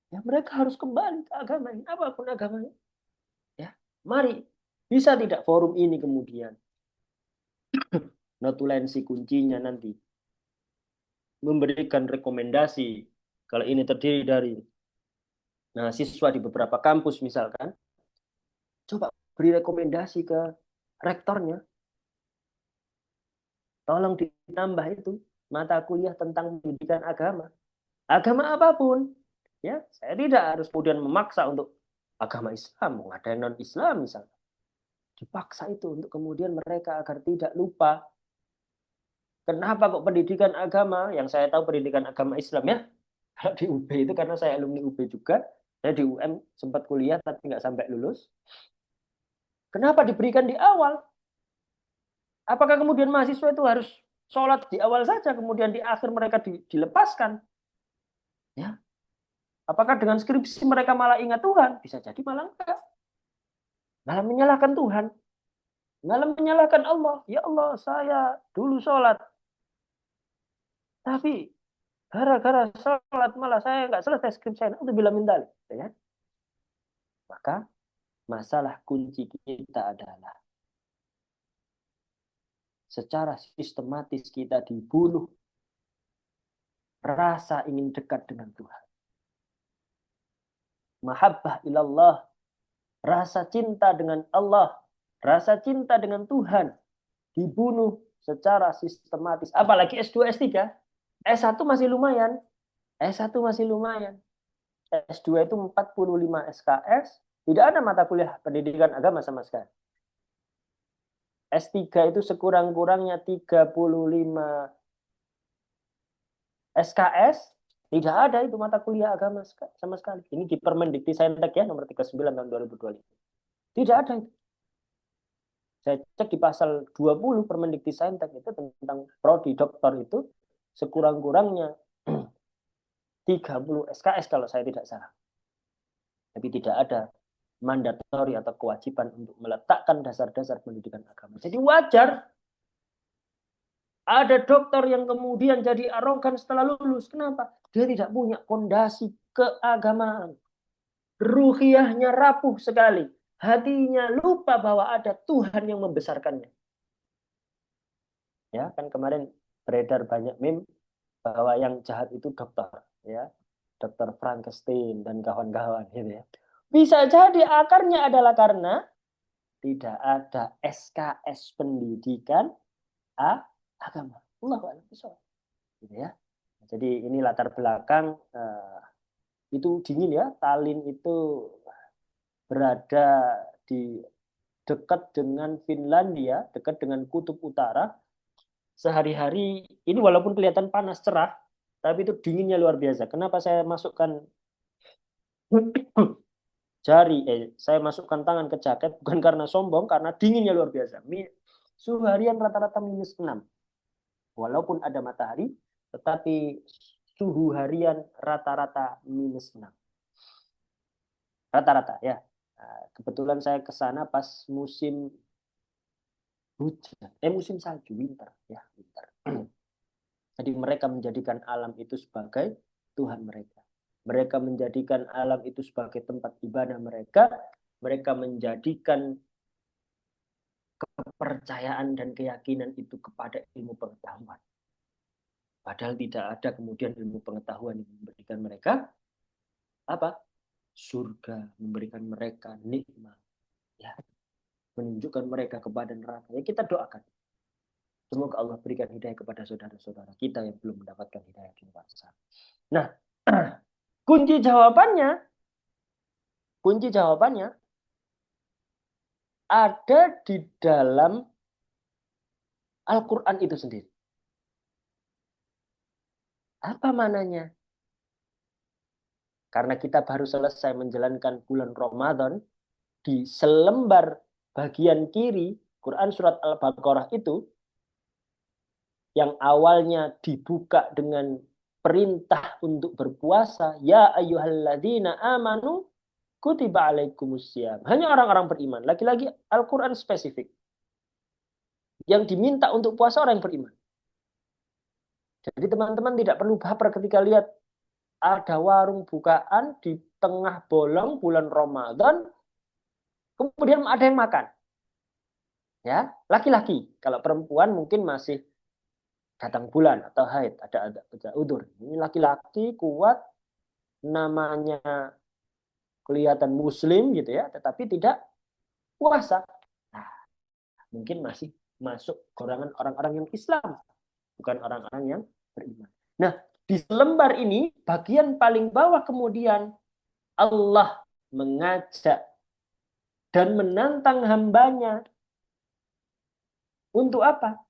Speaker 2: Ya mereka harus kembali ke agamanya. Apapun agamanya. Ya, mari. Bisa tidak forum ini kemudian notulensi kuncinya nanti memberikan rekomendasi kalau ini terdiri dari siswa di beberapa kampus misalkan, coba beri rekomendasi ke rektornya, tolong ditambah itu mata kuliah tentang pendidikan agama, agama apapun, ya saya tidak harus kemudian memaksa untuk agama Islam, mau ada non Islam misalnya, dipaksa itu untuk kemudian mereka agar tidak lupa. Kenapa kok pendidikan agama, yang saya tahu pendidikan agama Islam ya, kalau di UB itu karena saya alumni UB juga, saya di UM sempat kuliah tapi nggak sampai lulus. Kenapa diberikan di awal? Apakah kemudian mahasiswa itu harus sholat di awal saja, kemudian di akhir mereka dilepaskan? Ya, apakah dengan skripsi mereka malah ingat Tuhan? Bisa jadi malah enggak. Malah menyalahkan Tuhan. Malah menyalahkan Allah. Ya Allah, saya dulu sholat. Tapi gara-gara sholat malah saya nggak selesai skripsi saya. Itu bila minta. Ya. Maka masalah kunci kita adalah secara sistematis kita dibunuh rasa ingin dekat dengan Tuhan. Mahabbah ilallah, rasa cinta dengan Allah, rasa cinta dengan Tuhan dibunuh secara sistematis, apalagi S2, S3, S1 masih lumayan. S1 masih lumayan. S2 itu 45 SKS, tidak ada mata kuliah pendidikan agama sama sekali. S3 itu sekurang-kurangnya 35 SKS, tidak ada itu mata kuliah agama sama sekali. Ini di Permendikti-Saintek ya, nomor 39 tahun 2025. Tidak ada itu. Saya cek di pasal 20 Permendikti-Saintek itu tentang prodi doktor itu sekurang-kurangnya 30 SKS kalau saya tidak salah. Tapi tidak ada mandatori atau kewajiban untuk meletakkan dasar-dasar pendidikan agama. Jadi wajar ada dokter yang kemudian jadi arogan setelah lulus. Kenapa? Dia tidak punya fondasi keagamaan. Ruhiyahnya rapuh sekali. Hatinya lupa bahwa ada Tuhan yang membesarkannya. Ya, kan kemarin beredar banyak meme bahwa yang jahat itu dokter, ya. Dokter Frankenstein dan kawan-kawan gitu ya. Bisa jadi akarnya adalah karena tidak ada SKS pendidikan agama. Allah gitu ya. Jadi ini latar belakang itu dingin ya. Tallinn itu berada di dekat dengan Finlandia, dekat dengan kutub utara. Sehari-hari ini walaupun kelihatan panas cerah, tapi itu dinginnya luar biasa. Kenapa saya masukkan saya masukkan tangan ke jaket bukan karena sombong, karena dinginnya luar biasa. Suhu harian rata-rata -6. Walaupun ada matahari, tetapi suhu harian rata-rata -6. Rata-rata ya. Kebetulan saya ke sana pas musim hujan, musim salju, winter ya, winter. Jadi mereka menjadikan alam itu sebagai Tuhan mereka. Mereka menjadikan alam itu sebagai tempat ibadah mereka. Mereka menjadikan kepercayaan dan keyakinan itu kepada ilmu pengetahuan. Padahal tidak ada kemudian ilmu pengetahuan yang memberikan mereka apa? Surga, memberikan mereka nikmat, ya, menunjukkan mereka kepada neraka. Ya kita doakan. Semoga Allah berikan hidayah kepada saudara-saudara kita yang belum mendapatkan hidayah di luar sana. Nah, kunci jawabannya ada di dalam Al-Quran itu sendiri. Apa mananya? Karena kita baru selesai menjalankan bulan Ramadan, di selembar bagian kiri Quran surat Al-Baqarah itu yang awalnya dibuka dengan perintah untuk berpuasa, ya ayyuhalladzina amanu kutiba alaikumusiyam. Hanya orang-orang beriman. Lagi-lagi Al-Quran spesifik. Yang diminta untuk puasa orang yang beriman. Jadi teman-teman tidak perlu baper ketika lihat ada warung bukaan di tengah bolong bulan Ramadan, kemudian ada yang makan. Ya, laki-laki. Kalau perempuan mungkin masih datang bulan atau haid, ada udur. Ini laki-laki kuat, namanya kelihatan muslim gitu ya, tetapi tidak puasa. Nah, mungkin masih masuk golongan orang-orang yang Islam, bukan orang-orang yang beriman. Nah, di lembar ini bagian paling bawah kemudian Allah mengajak dan menantang hambanya untuk apa?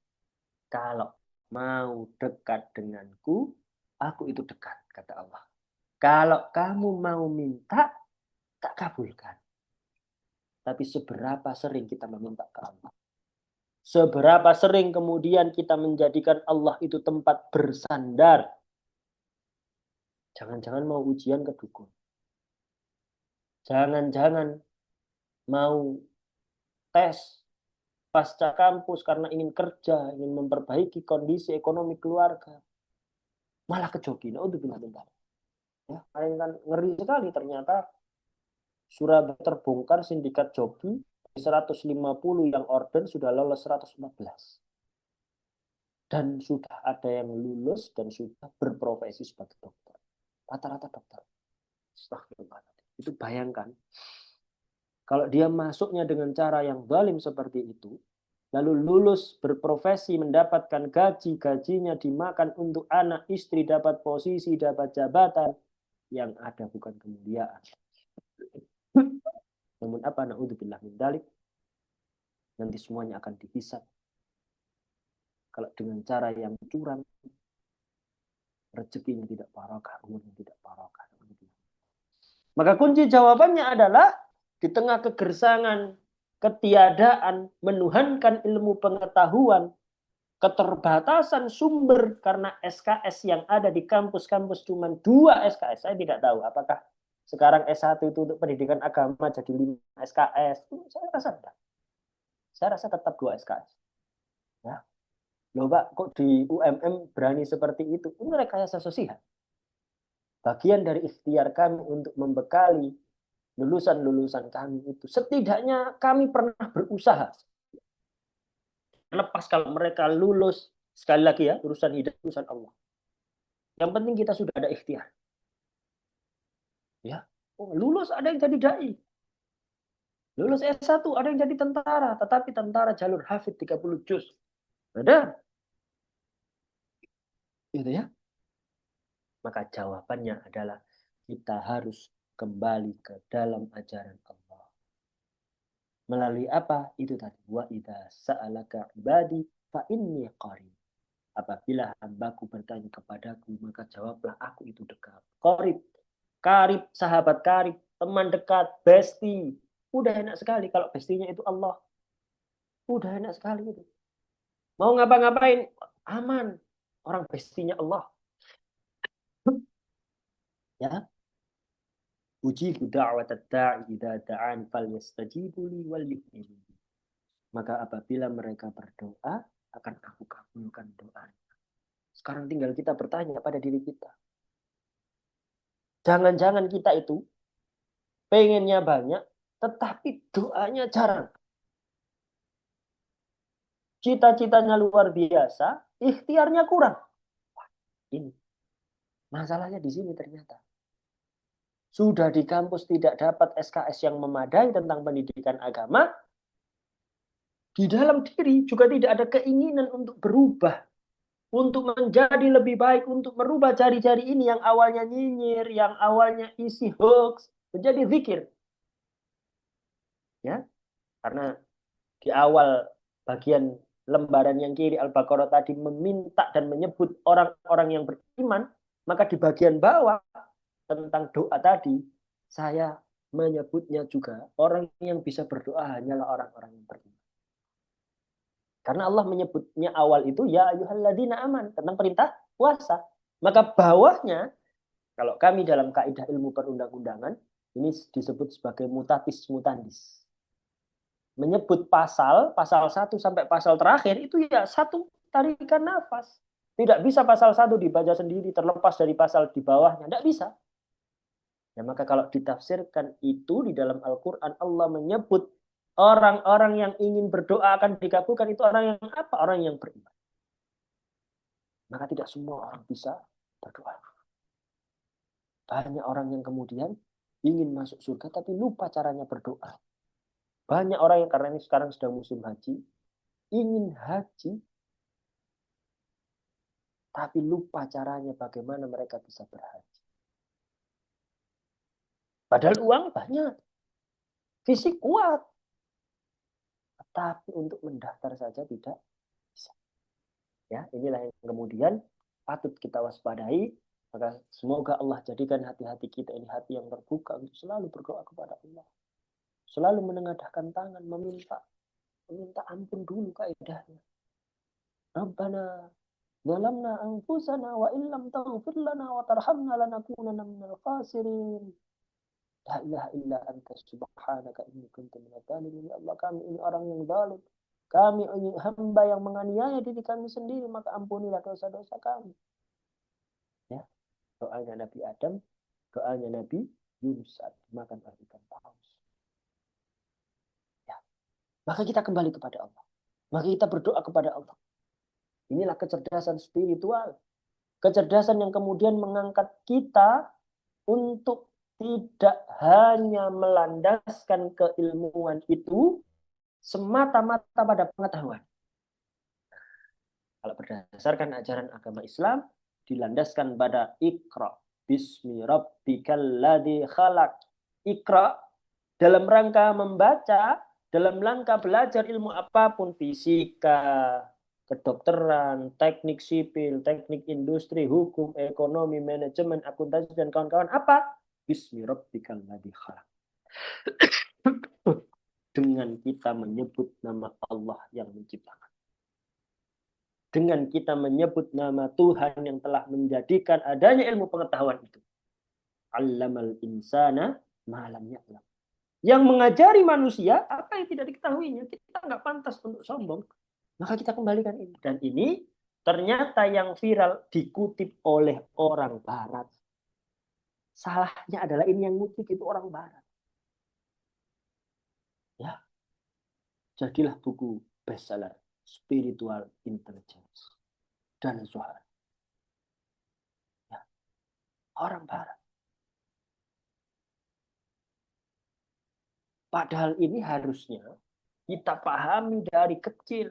Speaker 2: Kalau mau dekat denganku, aku itu dekat, kata Allah. Kalau kamu mau minta, tak kabulkan. Tapi seberapa sering kita meminta ke Allah? Seberapa sering kemudian kita menjadikan Allah itu tempat bersandar? Jangan-jangan mau ujian ke dukun. Jangan-jangan mau tes pasca kampus karena ingin kerja, ingin memperbaiki kondisi ekonomi keluarga. Malah ke joki. Nah, untuk bentar. Ya, kan ngeri sekali ternyata Surabaya terbongkar sindikat joki, 150 yang orden sudah lolos 114. Dan sudah ada yang lulus dan sudah berprofesi sebagai dokter. Rata-rata dokter. Itu bayangkan. Kalau dia masuknya dengan cara yang zalim seperti itu, lalu lulus berprofesi mendapatkan gaji, gajinya dimakan untuk anak, istri, dapat posisi, dapat jabatan, yang ada bukan kemuliaan. Namun apa? Na'udzubillah min dzalik. Nanti semuanya akan dihisab. Kalau dengan cara yang curang, rezekinya tidak barokah, umurnya tidak barokah. Maka kunci jawabannya adalah di tengah kegersangan, ketiadaan, menuhankan ilmu pengetahuan, keterbatasan sumber karena SKS yang ada di kampus-kampus cuma 2 SKS. Saya tidak tahu apakah sekarang S1 itu untuk pendidikan agama jadi 5 SKS. Saya rasa tidak. Saya rasa tetap 2 SKS. Ya. Loh Pak, kok di UMM berani seperti itu? Ini rekayasa sosial. Bagian dari ikhtiar kami untuk membekali lulusan-lulusan kami itu. Setidaknya kami pernah berusaha. Lepas kalau mereka lulus, sekali lagi ya, urusan hidup, urusan Allah. Yang penting kita sudah ada ikhtiar. Ya, oh, lulus ada yang jadi dai. Lulus S1 ada yang jadi tentara, tetapi tentara jalur hafid 30 juz. Ada. Gitu ya. Maka jawabannya adalah kita harus kembali ke dalam ajaran Allah. Melalui apa? Itu tadi. Wa idza sa'alaka ibadi fa inni qarib. Apabila hambaku bertanya kepadaku, maka jawablah aku itu dekat. Qarib. Karib, sahabat karib, teman dekat, bestie. Udah enak sekali kalau bestinya itu Allah. Udah enak sekali itu. Mau ngapa-ngapain, aman. Orang bestinya Allah. Ya, ujibu da'wat ad-da'i idza da'an falyastajibu li wal yu'minu. Maka apabila mereka berdoa, akan aku kabulkan doa. Sekarang tinggal kita bertanya pada diri kita. Jangan-jangan kita itu pengennya banyak, tetapi doanya jarang. Cita-citanya luar biasa, ikhtiarnya kurang. Ini masalahnya di sini ternyata. Sudah di kampus tidak dapat SKS yang memadai tentang pendidikan agama, di dalam diri juga tidak ada keinginan untuk berubah, untuk menjadi lebih baik, untuk merubah jari-jari ini yang awalnya nyinyir, yang awalnya isi hoax, menjadi zikir. Ya, karena di awal bagian lembaran yang kiri Al-Baqarah tadi meminta dan menyebut orang-orang yang beriman, maka di bagian bawah tentang doa tadi, saya menyebutnya juga orang yang bisa berdoa hanyalah orang-orang yang beriman. Karena Allah menyebutnya awal itu ya ayyuhalladzina aman tentang perintah puasa. Maka bawahnya kalau kami dalam kaidah ilmu perundang-undangan ini disebut sebagai mutatis mutandis. Menyebut pasal 1 sampai pasal terakhir itu ya satu tarikan nafas. Tidak bisa pasal 1 dibaca sendiri terlepas dari pasal di bawahnya, tidak bisa. Ya, maka kalau ditafsirkan itu di dalam Al-Quran, Allah menyebut orang-orang yang ingin berdoa akan dikabulkan itu orang yang apa? Orang yang beriman. Maka tidak semua orang bisa berdoa. Banyak orang yang kemudian ingin masuk surga tapi lupa caranya berdoa. Banyak orang yang karena ini sekarang sedang musim haji, ingin haji tapi lupa caranya bagaimana mereka bisa berhaji. Padahal uang banyak, fisik kuat, tapi untuk mendaftar saja tidak bisa. Ya, inilah yang kemudian patut kita waspadai. Maka semoga Allah jadikan hati-hati kita ini hati yang terbuka untuk selalu berdoa kepada Allah. Selalu menengadahkan tangan, meminta ampun dulu kaidahnya. Rabbana zalamna anfusana wa illam taghfir lana wa tarhamna lanakunanna minal khasirin. La ilaha illa anta subhanaka inni kuntu minadz dzalimin. Ya Allah, kami ini orang yang zalim. Kami ini hamba yang menganiaya diri kami sendiri, maka ampunilah dosa-dosa kami. Ya, doanya Nabi Adam, doanya Nabi Yunus saat dimakan oleh ikan paus. Ya, maka kita kembali kepada Allah. Maka kita berdoa kepada Allah. Inilah kecerdasan spiritual. Kecerdasan yang kemudian mengangkat kita untuk tidak hanya melandaskan keilmuan itu semata-mata pada pengetahuan. Kalau berdasarkan ajaran agama Islam, dilandaskan pada Iqra. Bismi rabbikal ladzi khalaq. Iqra dalam rangka membaca, dalam rangka belajar ilmu apapun, fisika, kedokteran, teknik sipil, teknik industri, hukum, ekonomi, manajemen, akuntansi, dan kawan-kawan. Apa? Bismi rabbikal ladzi khalaq. Dengan kita menyebut nama Allah yang menciptakan. Dengan kita menyebut nama Tuhan yang telah menjadikan adanya ilmu pengetahuan itu. Allamal insana malam ya'lam. Yang mengajari manusia apa yang tidak diketahuinya. Kita nggak pantas untuk sombong. Maka kita kembalikan ini. Dan ini ternyata yang viral dikutip oleh orang Barat. Salahnya adalah ini yang ngutip itu orang Barat. Ya, jadilah buku bestseller Spiritual Intelligence dan Zuhar. Ya, orang Barat. Padahal ini harusnya kita pahami dari kecil.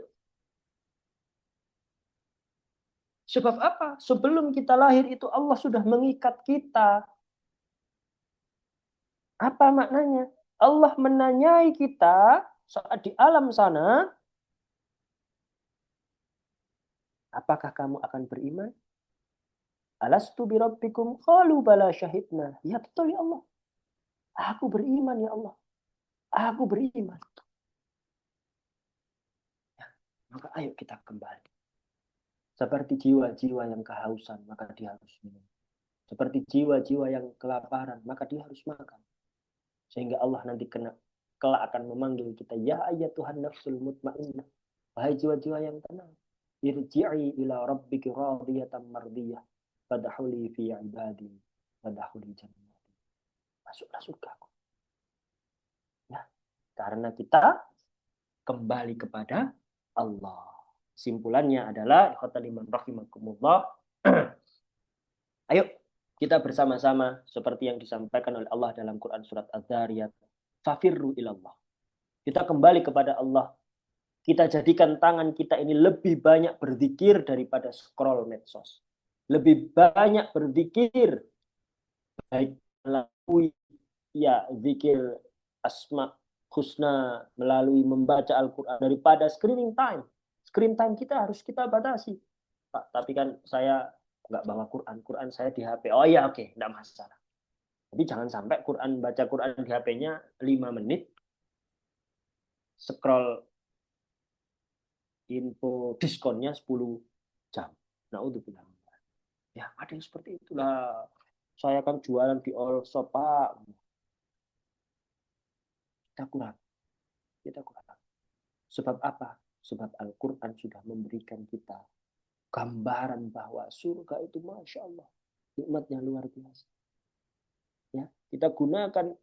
Speaker 2: Sebab apa? Sebelum kita lahir itu Allah sudah mengikat kita. Apa maknanya? Allah menanyai kita saat di alam sana, apakah kamu akan beriman? Alastu birabbikum qalu bala syahidna. Ya betul ya Allah. Aku beriman ya Allah. Aku beriman. Ya, maka ayo kita kembali. Seperti jiwa-jiwa yang kehausan, maka dia harus minum. Seperti jiwa-jiwa yang kelaparan, maka dia harus makan. Sehingga Allah nanti kelak akan memanggil kita, ya ayyatuhan nafsul mutmainnah. Wahai jiwa-jiwa yang tenang. Irji'i ila rabbiki radiyatan mardiyah. Fadahuli fi ibadi. Fadahuli jannati. Masuklah surgaku. Ya, karena kita kembali kepada Allah. Simpulannya adalah ikhwataliman rahimakumullah. Ayo kita bersama-sama seperti yang disampaikan oleh Allah dalam Quran surat Az-Zariyat. Fafirru ilallah. Kita kembali kepada Allah. Kita jadikan tangan kita ini lebih banyak berzikir daripada scroll medsos. Lebih banyak berzikir. Baik melalui ya zikir asma husna, melalui membaca Al-Quran daripada screening time. Screen time kita harus kita batasi. Pak, tapi kan saya nggak bawa Quran. Quran saya di HP. Oh iya, oke, nggak masalah. Tapi jangan sampai baca Quran di HP-nya 5 menit, scroll info diskonnya 10 jam. Nah, untuk bilang, ya ada yang seperti itulah. Saya kan jualan di all shop, Pak. Kita kurang. Kita kurang. Sebab apa? Sebab Al-Quran sudah memberikan kita gambaran bahwa surga itu Masya Allah. Nikmatnya luar biasa. Ya, kita gunakan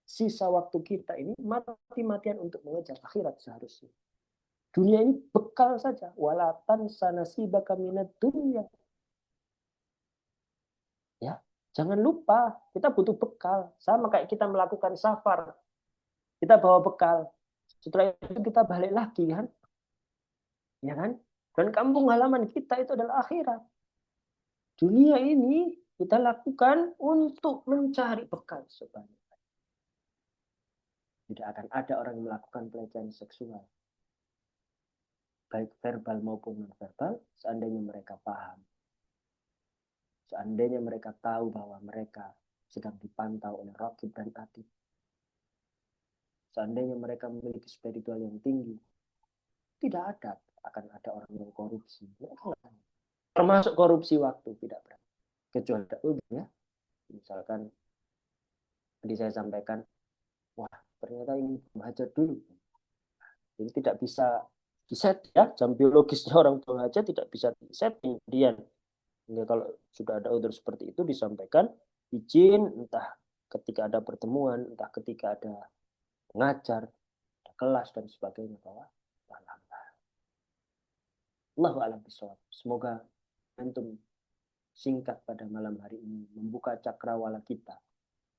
Speaker 2: sisa waktu kita ini mati-matian untuk mengejar akhirat seharusnya. Dunia ini bekal saja. Walatan sanasibaka minad dunya. Ya, jangan lupa kita butuh bekal. Sama kayak kita melakukan safar. Kita bawa bekal. Setelah itu kita balik lagi kan. Ya kan? Dan kampung halaman kita itu adalah akhirat. Dunia ini kita lakukan untuk mencari bekal sebanyak. Tidak akan ada orang yang melakukan pelecehan seksual. Baik verbal maupun non-verbal, seandainya mereka paham. Seandainya mereka tahu bahwa mereka sedang dipantau oleh Raqib dan Atid. Seandainya mereka memiliki spiritual yang tinggi, tidak akan ada orang yang korupsi. Termasuk korupsi waktu, tidak berani. Kecuali ada ya. Misalkan tadi saya sampaikan, wah ternyata ini hajat dulu. Jadi tidak bisa diset ya, jam biologisnya orang tua aja tidak bisa diset kemudian. Hingga kalau sudah ada order seperti itu disampaikan izin, entah ketika ada pertemuan, entah ketika ada pengajar, ada kelas dan sebagainya bahwa Allahu a'lam bishawab. Semoga antum singkat pada malam hari ini membuka cakrawala kita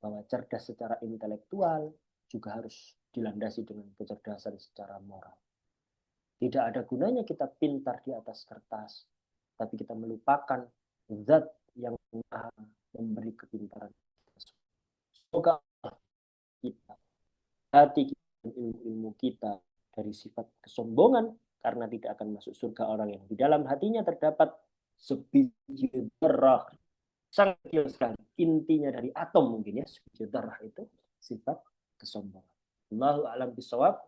Speaker 2: bahwa cerdas secara intelektual juga harus dilandasi dengan kecerdasan secara moral. Tidak ada gunanya kita pintar di atas kertas, tapi kita melupakan zat yang maha memberi kepintaran. Semoga kita, hati kita, ilmu kita dari sifat kesombongan, karena tidak akan masuk surga orang yang di dalam hatinya terdapat sebiji darah, sangat kecil sekali, intinya dari atom mungkin ya, sebiji darah itu sifat kesombongan. Allahu a'lam bishawab.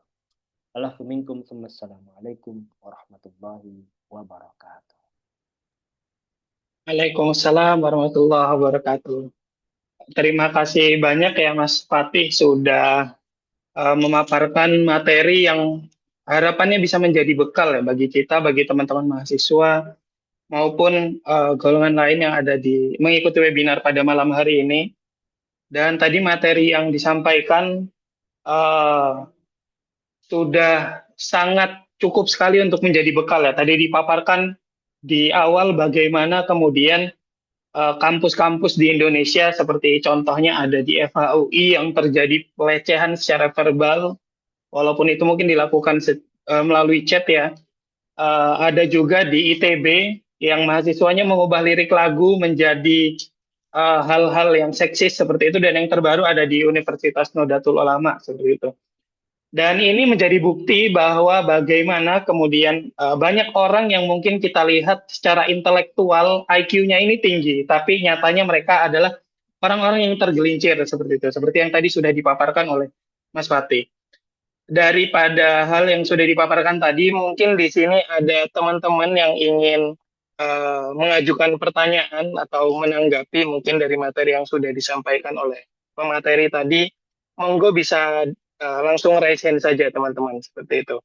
Speaker 2: Assalamualaikum warahmatullahi wabarakatuh.
Speaker 1: Waalaikumsalam warahmatullahi wabarakatuh. Terima kasih banyak ya Mas Fatih sudah memaparkan materi yang harapannya bisa menjadi bekal ya bagi kita, bagi teman-teman mahasiswa maupun golongan lain yang ada di mengikuti webinar pada malam hari ini. Dan tadi materi yang disampaikan eh, sudah sangat cukup sekali untuk menjadi bekal ya. Tadi dipaparkan di awal bagaimana kemudian kampus-kampus di Indonesia seperti contohnya ada di FHUI yang terjadi pelecehan secara verbal, walaupun itu mungkin dilakukan melalui chat ya. Ada juga di ITB yang mahasiswanya mengubah lirik lagu menjadi hal-hal yang seksis seperti itu, dan yang terbaru ada di Universitas Nahdlatul Ulama seperti itu. Dan ini menjadi bukti bahwa bagaimana kemudian banyak orang yang mungkin kita lihat secara intelektual IQ-nya ini tinggi, tapi nyatanya mereka adalah orang-orang yang tergelincir seperti itu. Seperti yang tadi sudah dipaparkan oleh Mas Fatih. Daripada hal yang sudah dipaparkan tadi, mungkin di sini ada teman-teman yang ingin mengajukan pertanyaan atau menanggapi mungkin dari materi yang sudah disampaikan oleh pemateri tadi. Monggo bisa langsung raise hand saja teman-teman seperti itu.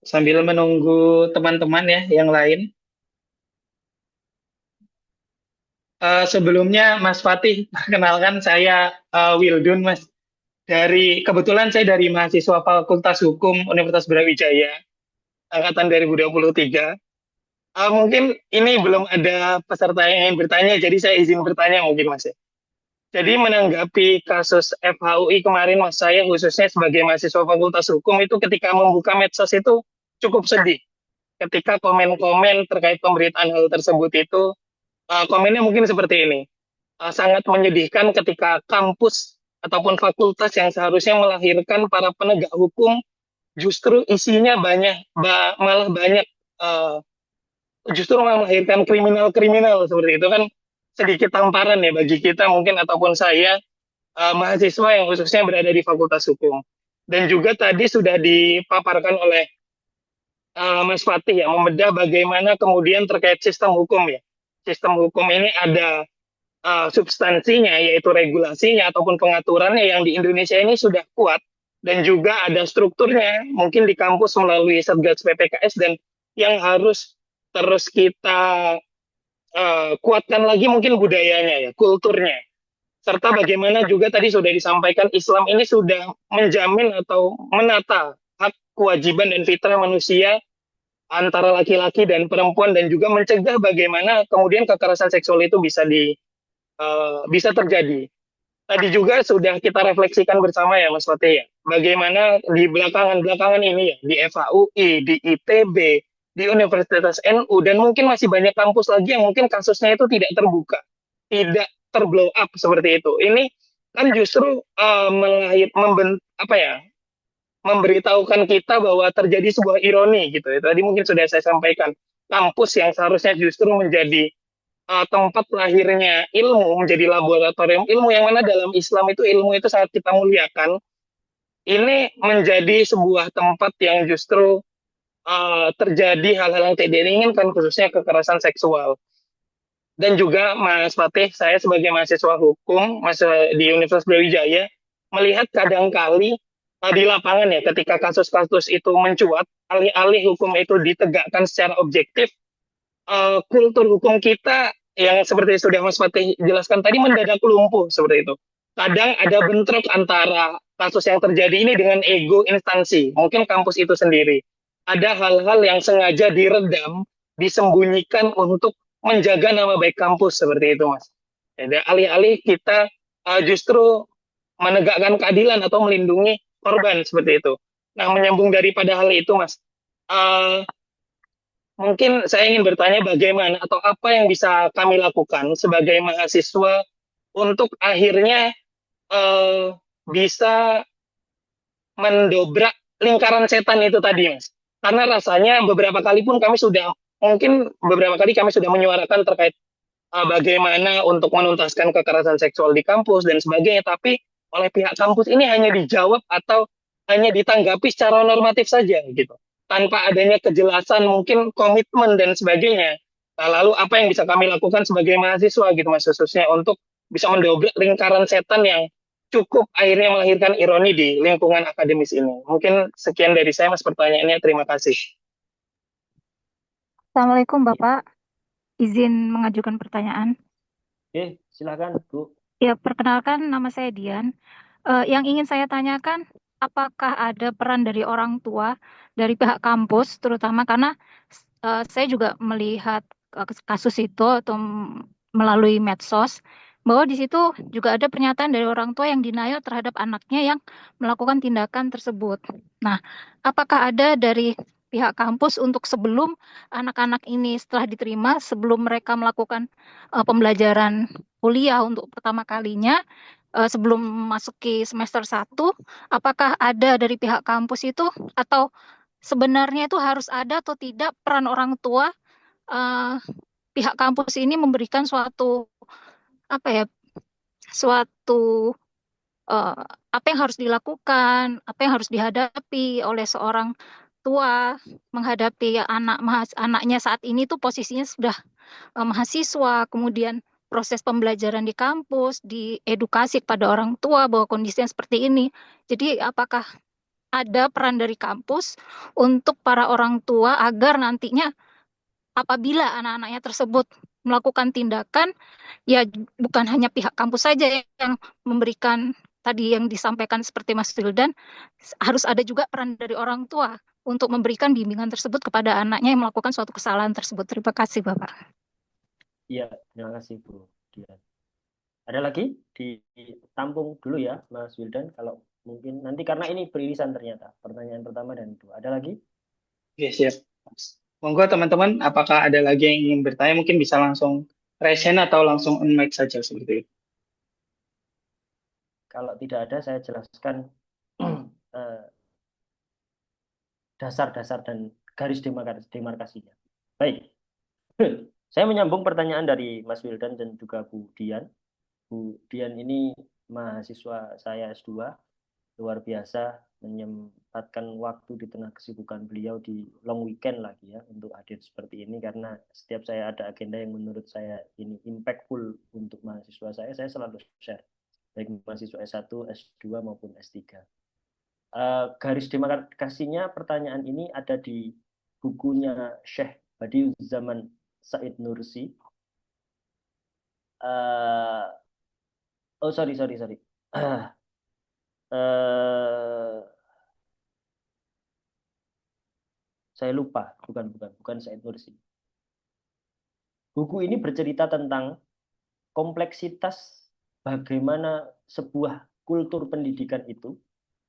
Speaker 1: Sambil menunggu teman-teman ya yang lain. Sebelumnya Mas Fatih, kenalkan saya Wildun Mas. Kebetulan saya dari mahasiswa Fakultas Hukum Universitas Brawijaya angkatan 2023. Mungkin ini belum ada peserta yang ingin bertanya, jadi saya izin bertanya mungkin Mas ya. Jadi menanggapi kasus FHUI kemarin, Mas, saya khususnya sebagai mahasiswa Fakultas Hukum itu ketika membuka medsos itu cukup sedih. Ketika komen-komen terkait pemberitaan hal tersebut itu, komennya mungkin seperti ini. Sangat menyedihkan ketika kampus ataupun fakultas yang seharusnya melahirkan para penegak hukum justru isinya malah banyak justru melahirkan kriminal-kriminal seperti itu kan, sedikit tamparan ya bagi kita mungkin ataupun saya mahasiswa yang khususnya berada di Fakultas Hukum. Dan juga tadi sudah dipaparkan oleh Mas Fatih ya, membedah bagaimana kemudian terkait sistem hukum ya. Sistem hukum ini ada substansinya, yaitu regulasinya ataupun pengaturannya yang di Indonesia ini sudah kuat, dan juga ada strukturnya, mungkin di kampus melalui Satgas PPKS, dan yang harus terus kita kuatkan lagi mungkin budayanya ya, kulturnya. Serta bagaimana juga tadi sudah disampaikan Islam ini sudah menjamin atau menata hak, kewajiban, dan fitrah manusia antara laki-laki dan perempuan, dan juga mencegah bagaimana kemudian kekerasan seksual itu bisa terjadi. Tadi juga sudah kita refleksikan bersama ya Mas Fatih ya, bagaimana di belakangan ini ya, di FHUI, di ITB, di Universitas NU, dan mungkin masih banyak kampus lagi yang mungkin kasusnya itu tidak terbuka, tidak terblow up seperti itu. Ini kan justru memberitahukan kita bahwa terjadi sebuah ironi gitu. Tadi mungkin sudah saya sampaikan, kampus yang seharusnya justru menjadi tempat lahirnya ilmu, menjadi laboratorium ilmu, yang mana dalam Islam itu ilmu itu sangat kita muliakan. Ini menjadi sebuah tempat yang justru terjadi hal-hal yang tidak diinginkan, khususnya kekerasan seksual. Dan juga Mas Fatih, saya sebagai mahasiswa hukum di Universitas Brawijaya melihat kadangkali di lapangan ya, ketika kasus-kasus itu mencuat, alih-alih hukum itu ditegakkan secara objektif, kultur hukum kita yang seperti sudah Mas Fatih jelaskan tadi mendadak lumpuh seperti itu. Kadang ada bentrok antara kasus yang terjadi ini dengan ego instansi, mungkin kampus itu sendiri. Ada hal-hal yang sengaja diredam, disembunyikan untuk menjaga nama baik kampus seperti itu, Mas. Ya, alih-alih kita justru menegakkan keadilan atau melindungi korban seperti itu. Nah, menyambung daripada hal itu, Mas, uh, mungkin saya ingin bertanya bagaimana atau apa yang bisa kami lakukan sebagai mahasiswa untuk akhirnya uh, bisa mendobrak lingkaran setan itu tadi, Mas. Karena rasanya beberapa kali pun kami sudah, mungkin beberapa kali kami sudah menyuarakan terkait bagaimana untuk menuntaskan kekerasan seksual di kampus dan sebagainya, tapi oleh pihak kampus ini hanya dijawab atau hanya ditanggapi secara normatif saja gitu, tanpa adanya kejelasan mungkin komitmen dan sebagainya. Nah, lalu apa yang bisa kami lakukan sebagai mahasiswa gitu Mas, khususnya untuk bisa mendobrak lingkaran setan yang cukup akhirnya melahirkan ironi di lingkungan akademis ini. Mungkin sekian dari saya Mas pertanyaannya. Terima kasih.
Speaker 3: Assalamualaikum
Speaker 2: Ya.
Speaker 3: Bapak, izin mengajukan pertanyaan.
Speaker 2: Oke, silakan Bu.
Speaker 3: Ya, perkenalkan nama saya Dian. Yang ingin saya tanyakan, apakah ada peran dari orang tua, dari pihak kampus, terutama karena saya juga melihat kasus itu atau melalui medsos, bahwa di situ juga ada pernyataan dari orang tua yang denial terhadap anaknya yang melakukan tindakan tersebut. Nah, apakah ada dari pihak kampus untuk sebelum anak-anak ini setelah diterima, sebelum mereka melakukan pembelajaran kuliah untuk pertama kalinya, sebelum masuki semester 1, apakah ada dari pihak kampus itu atau sebenarnya itu harus ada atau tidak peran orang tua, eh, pihak kampus ini memberikan suatu apa ya, suatu eh, apa yang harus dilakukan, apa yang harus dihadapi oleh seorang tua menghadapi anaknya saat ini tuh posisinya sudah mahasiswa, kemudian proses pembelajaran di kampus, diedukasi kepada orang tua bahwa kondisinya seperti ini. Jadi apakah ada peran dari kampus untuk para orang tua agar nantinya apabila anak-anaknya tersebut melakukan tindakan, ya bukan hanya pihak kampus saja yang memberikan tadi yang disampaikan seperti Mas Wildan, harus ada juga peran dari orang tua untuk memberikan bimbingan tersebut kepada anaknya yang melakukan suatu kesalahan tersebut. Terima kasih, Bapak.
Speaker 2: Iya, terima kasih Bu Dian. Ada lagi? Ditampung dulu ya Mas Wildan, kalau mungkin nanti karena ini beririsan ternyata pertanyaan pertama dan kedua. Ada lagi?
Speaker 1: Oke, siap. Monggo teman-teman, apakah ada lagi yang ingin bertanya? Mungkin bisa langsung raise hand atau langsung on-mic saja seperti itu.
Speaker 2: Kalau tidak ada, saya jelaskan eh, dasar-dasar dan garis demarkasinya. Baik, saya menyambung pertanyaan dari Mas Wildan dan juga Bu Dian. Bu Dian ini mahasiswa saya S2, luar biasa menyempatkan waktu di tengah kesibukan beliau di long weekend lagi ya untuk hadir seperti ini, karena setiap saya ada agenda yang menurut saya ini impactful untuk mahasiswa saya selalu share, baik mahasiswa S1, S2 maupun S3. Garis demarkasinya pertanyaan ini ada di bukunya Syekh Badiuzzamana Said Nursi. Oh, sorry. Uh, saya lupa, bukan Said Nursi. Buku ini bercerita tentang kompleksitas bagaimana sebuah kultur pendidikan itu,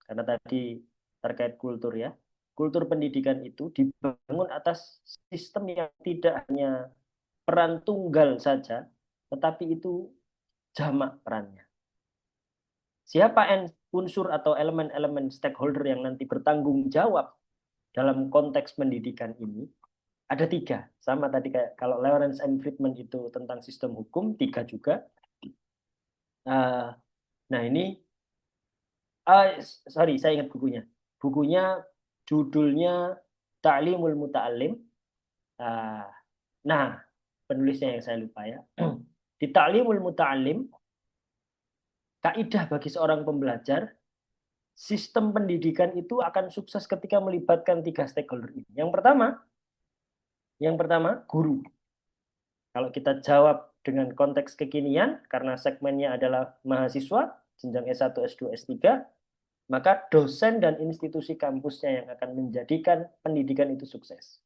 Speaker 2: karena tadi terkait kultur ya, kultur pendidikan itu dibangun atas sistem yang tidak hanya peran tunggal saja, tetapi itu jamak perannya. Siapa unsur atau elemen-elemen stakeholder yang nanti bertanggung jawab dalam konteks pendidikan ini? Ada 3, sama tadi kayak kalau Lawrence and Friedman itu tentang sistem hukum, 3 juga. Nah ini, sorry, saya ingat bukunya. Bukunya judulnya Ta'limul Muta'allim. Nah, penulisnya yang saya lupa ya. Di Ta'limul Muta'allim, kaidah bagi seorang pembelajar, sistem pendidikan itu akan sukses ketika melibatkan 3 stakeholder ini. Yang pertama, guru. Kalau kita jawab dengan konteks kekinian, karena segmennya adalah mahasiswa, jenjang S1, S2, S3, maka dosen dan institusi kampusnya yang akan menjadikan pendidikan itu sukses.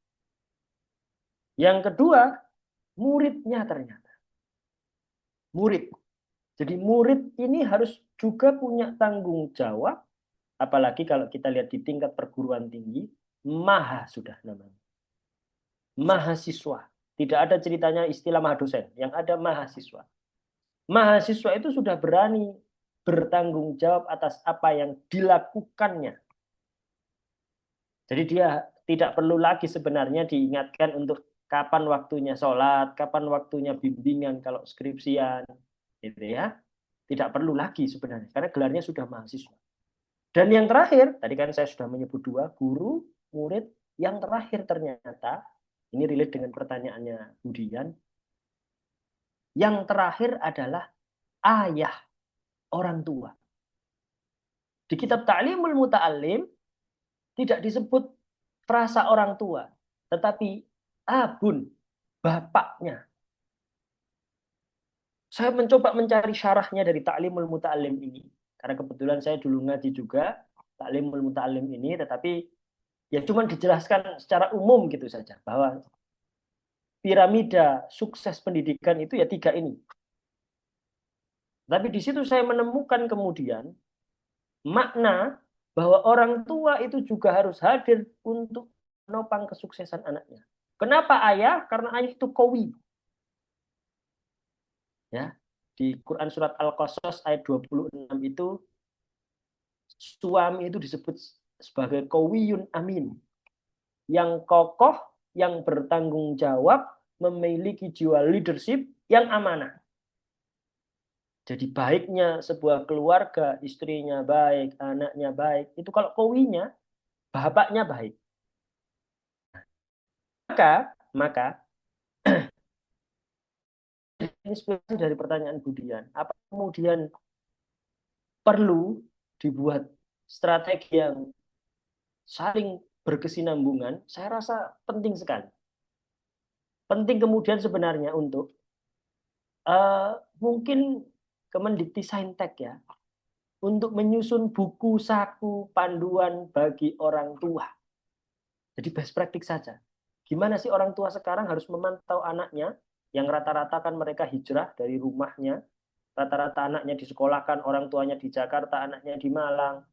Speaker 2: Yang kedua, muridnya ternyata. murid. Jadi murid ini harus juga punya tanggung jawab, apalagi kalau kita lihat di tingkat perguruan tinggi, maha sudah namanya. Mahasiswa. Tidak ada ceritanya istilah mahadosen, yang ada mahasiswa. Mahasiswa itu sudah berani bertanggung jawab atas apa yang dilakukannya. Jadi dia tidak perlu lagi sebenarnya diingatkan untuk kapan waktunya sholat, kapan waktunya bimbingan kalau skripsian, gitu ya. Tidak perlu lagi sebenarnya, karena gelarnya sudah mahasiswa. Dan yang terakhir, tadi kan saya sudah menyebut dua, guru, murid. Yang terakhir ternyata, ini relate dengan pertanyaannya Budian, yang terakhir adalah ayah, orang tua. Di kitab Ta'limul Muta'allim, tidak disebut frasa orang tua, tetapi abun, bapaknya. Saya mencoba mencari syarahnya dari Ta'limul Muta'allim ini. Karena kebetulan saya dulu ngaji juga Ta'limul Muta'allim ini, tetapi ya cuma dijelaskan secara umum gitu saja. Bahwa piramida sukses pendidikan itu ya 3 ini. Tapi di situ saya menemukan kemudian makna bahwa orang tua itu juga harus hadir untuk menopang kesuksesan anaknya. Kenapa ayah? Karena ayah itu qawi. Ya, di Quran surat Al-Qasas ayat 26 itu suami itu disebut sebagai qawiyun amin, yang kokoh, yang bertanggung jawab, memiliki jiwa leadership yang amanah. Jadi baiknya sebuah keluarga, istrinya baik, anaknya baik, itu kalau qawinya, bapaknya baik. Maka inspirasi dari pertanyaan Budian, apa kemudian perlu dibuat strategi yang saling berkesinambungan? Saya rasa penting sekali. Penting kemudian sebenarnya untuk mungkin Kemendikbudristek ya, untuk menyusun buku saku panduan bagi orang tua. Jadi best practice saja. Gimana sih orang tua sekarang harus memantau anaknya, yang rata-rata kan mereka hijrah dari rumahnya, rata-rata anaknya disekolahkan, orang tuanya di Jakarta, anaknya di Malang,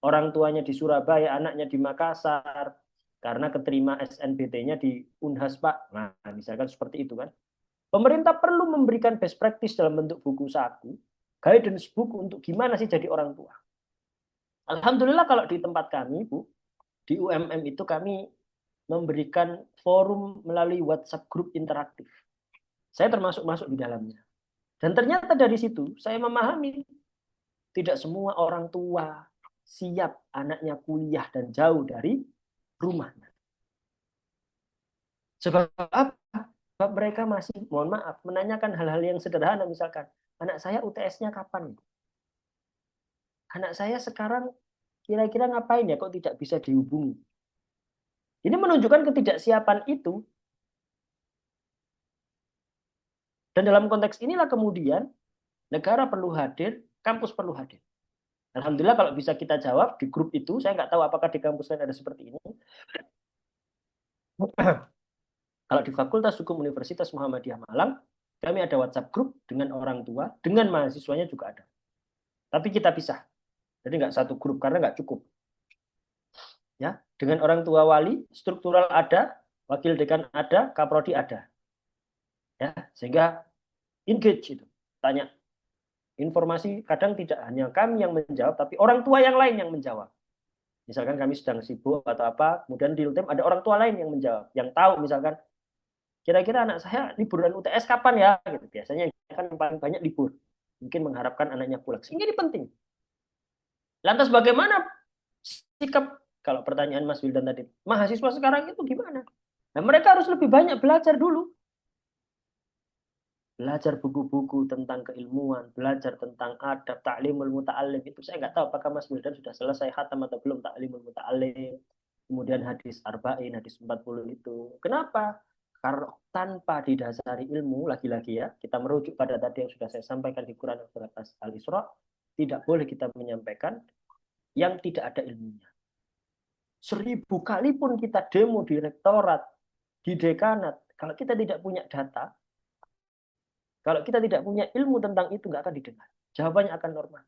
Speaker 2: orang tuanya di Surabaya, anaknya di Makassar, karena keterima SNBT-nya di Unhas Pak. Nah, misalkan seperti itu kan. Pemerintah perlu memberikan best practice dalam bentuk buku saku, guidance book untuk gimana sih jadi orang tua. Alhamdulillah kalau di tempat kami, Bu, di UMM itu kami memberikan forum melalui WhatsApp grup interaktif. Saya termasuk masuk di dalamnya. Dan ternyata dari situ saya memahami tidak semua orang tua siap anaknya kuliah dan jauh dari rumahnya. Sebab apa? Sebab mereka masih, mohon maaf, menanyakan hal-hal yang sederhana, misalkan, anak saya UTS-nya kapan? Anak saya sekarang kira-kira ngapain ya kok tidak bisa dihubungi? Ini menunjukkan ketidaksiapan itu. Dan dalam konteks inilah kemudian negara perlu hadir, kampus perlu hadir. Alhamdulillah kalau bisa kita jawab di grup itu, saya nggak tahu apakah di kampus lain ada seperti ini. Kalau di Fakultas Hukum Universitas Muhammadiyah Malang, kami ada WhatsApp grup dengan orang tua, dengan mahasiswanya juga ada. Tapi kita pisah. Jadi nggak satu grup karena nggak cukup. Ya, dengan orang tua wali, struktural ada, wakil dekan ada, kaprodi ada. Ya, sehingga engage itu. Tanya. Informasi kadang tidak hanya kami yang menjawab, tapi orang tua yang lain yang menjawab. Misalkan kami sedang sibuk atau apa, kemudian di real time ada orang tua lain yang menjawab, yang tahu misalkan kira-kira anak saya liburan UTS kapan ya? Gitu. Biasanya kan paling banyak libur. Mungkin mengharapkan anaknya pulang. Sehingga ini penting. Lantas bagaimana sikap, kalau pertanyaan Mas Wildan tadi, mahasiswa sekarang itu gimana? Nah, mereka harus lebih banyak belajar dulu. Belajar buku-buku tentang keilmuan, belajar tentang adab, ta'limul muta'allim itu. Saya nggak tahu apakah Mas Wildan sudah selesai khatam atau belum ta'limul muta'allim. Kemudian hadis arba'in, hadis 40 itu. Kenapa? Karena tanpa didasari ilmu, lagi-lagi ya, kita merujuk pada tadi yang sudah saya sampaikan di Quran surat Al-Isra, tidak boleh kita menyampaikan yang tidak ada ilmunya. 1000 kali pun kita demo di rektorat, di dekanat, kalau kita tidak punya data, Kalau kita tidak punya ilmu tentang itu, nggak akan didengar. Jawabannya akan normal.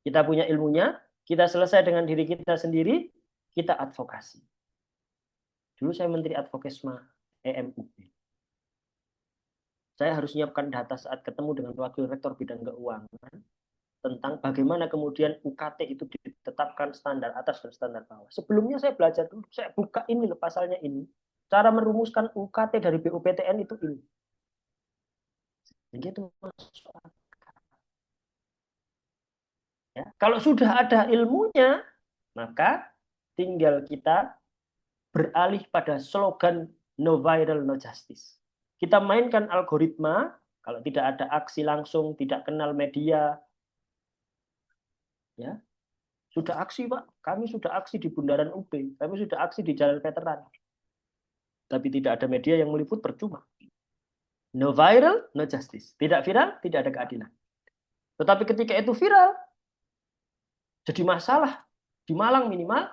Speaker 2: Kita punya ilmunya, kita selesai dengan diri kita sendiri, kita advokasi. Dulu saya Menteri Advokesma EMUB. Saya harus menyiapkan data saat ketemu dengan Wakil Rektor Bidang Keuangan tentang bagaimana kemudian UKT itu ditetapkan standar atas dan standar bawah. Sebelumnya saya belajar dulu, saya buka ini loh pasalnya ini. Cara merumuskan UKT dari BUPTN itu ini. Jadi itu masuk akal. Ya. Kalau sudah ada ilmunya, maka tinggal kita beralih pada slogan no viral, no justice. Kita mainkan algoritma, kalau tidak ada aksi langsung, tidak kenal media, ya sudah aksi Pak, kami sudah aksi di Bundaran UB, kami sudah aksi di Jalan Veteran, tapi tidak ada media yang meliput, percuma. No viral, no justice. Tidak viral, tidak ada keadilan. Tetapi ketika itu viral, jadi masalah di Malang minimal,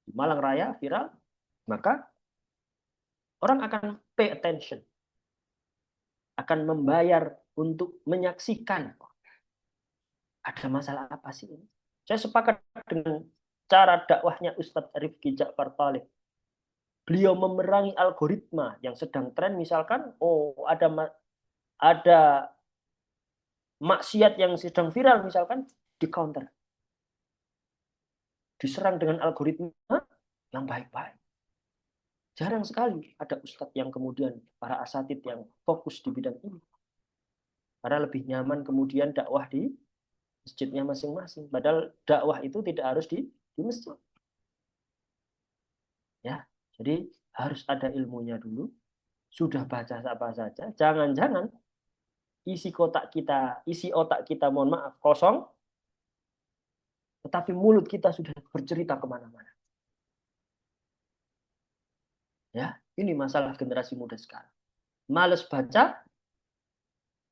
Speaker 2: di Malang Raya viral, maka orang akan pay attention, akan membayar untuk menyaksikan ada masalah apa sih ini. Saya sepakat dengan cara dakwahnya Ustadz Rifki Ja'far Talib. Beliau memerangi algoritma yang sedang tren, misalkan, ada maksiat yang sedang viral, misalkan, di counter. Diserang dengan algoritma yang baik-baik. Jarang sekali ada ustadz yang kemudian, para asatid yang fokus di bidang ini. Karena lebih nyaman kemudian dakwah di masjidnya masing-masing. Padahal dakwah itu tidak harus di masjid. Ya, jadi harus ada ilmunya dulu. Sudah baca apa saja. Jangan-jangan isi otak kita, mohon maaf, kosong, tetapi mulut kita sudah bercerita kemana-mana. Ya, ini masalah generasi muda sekarang. Males baca,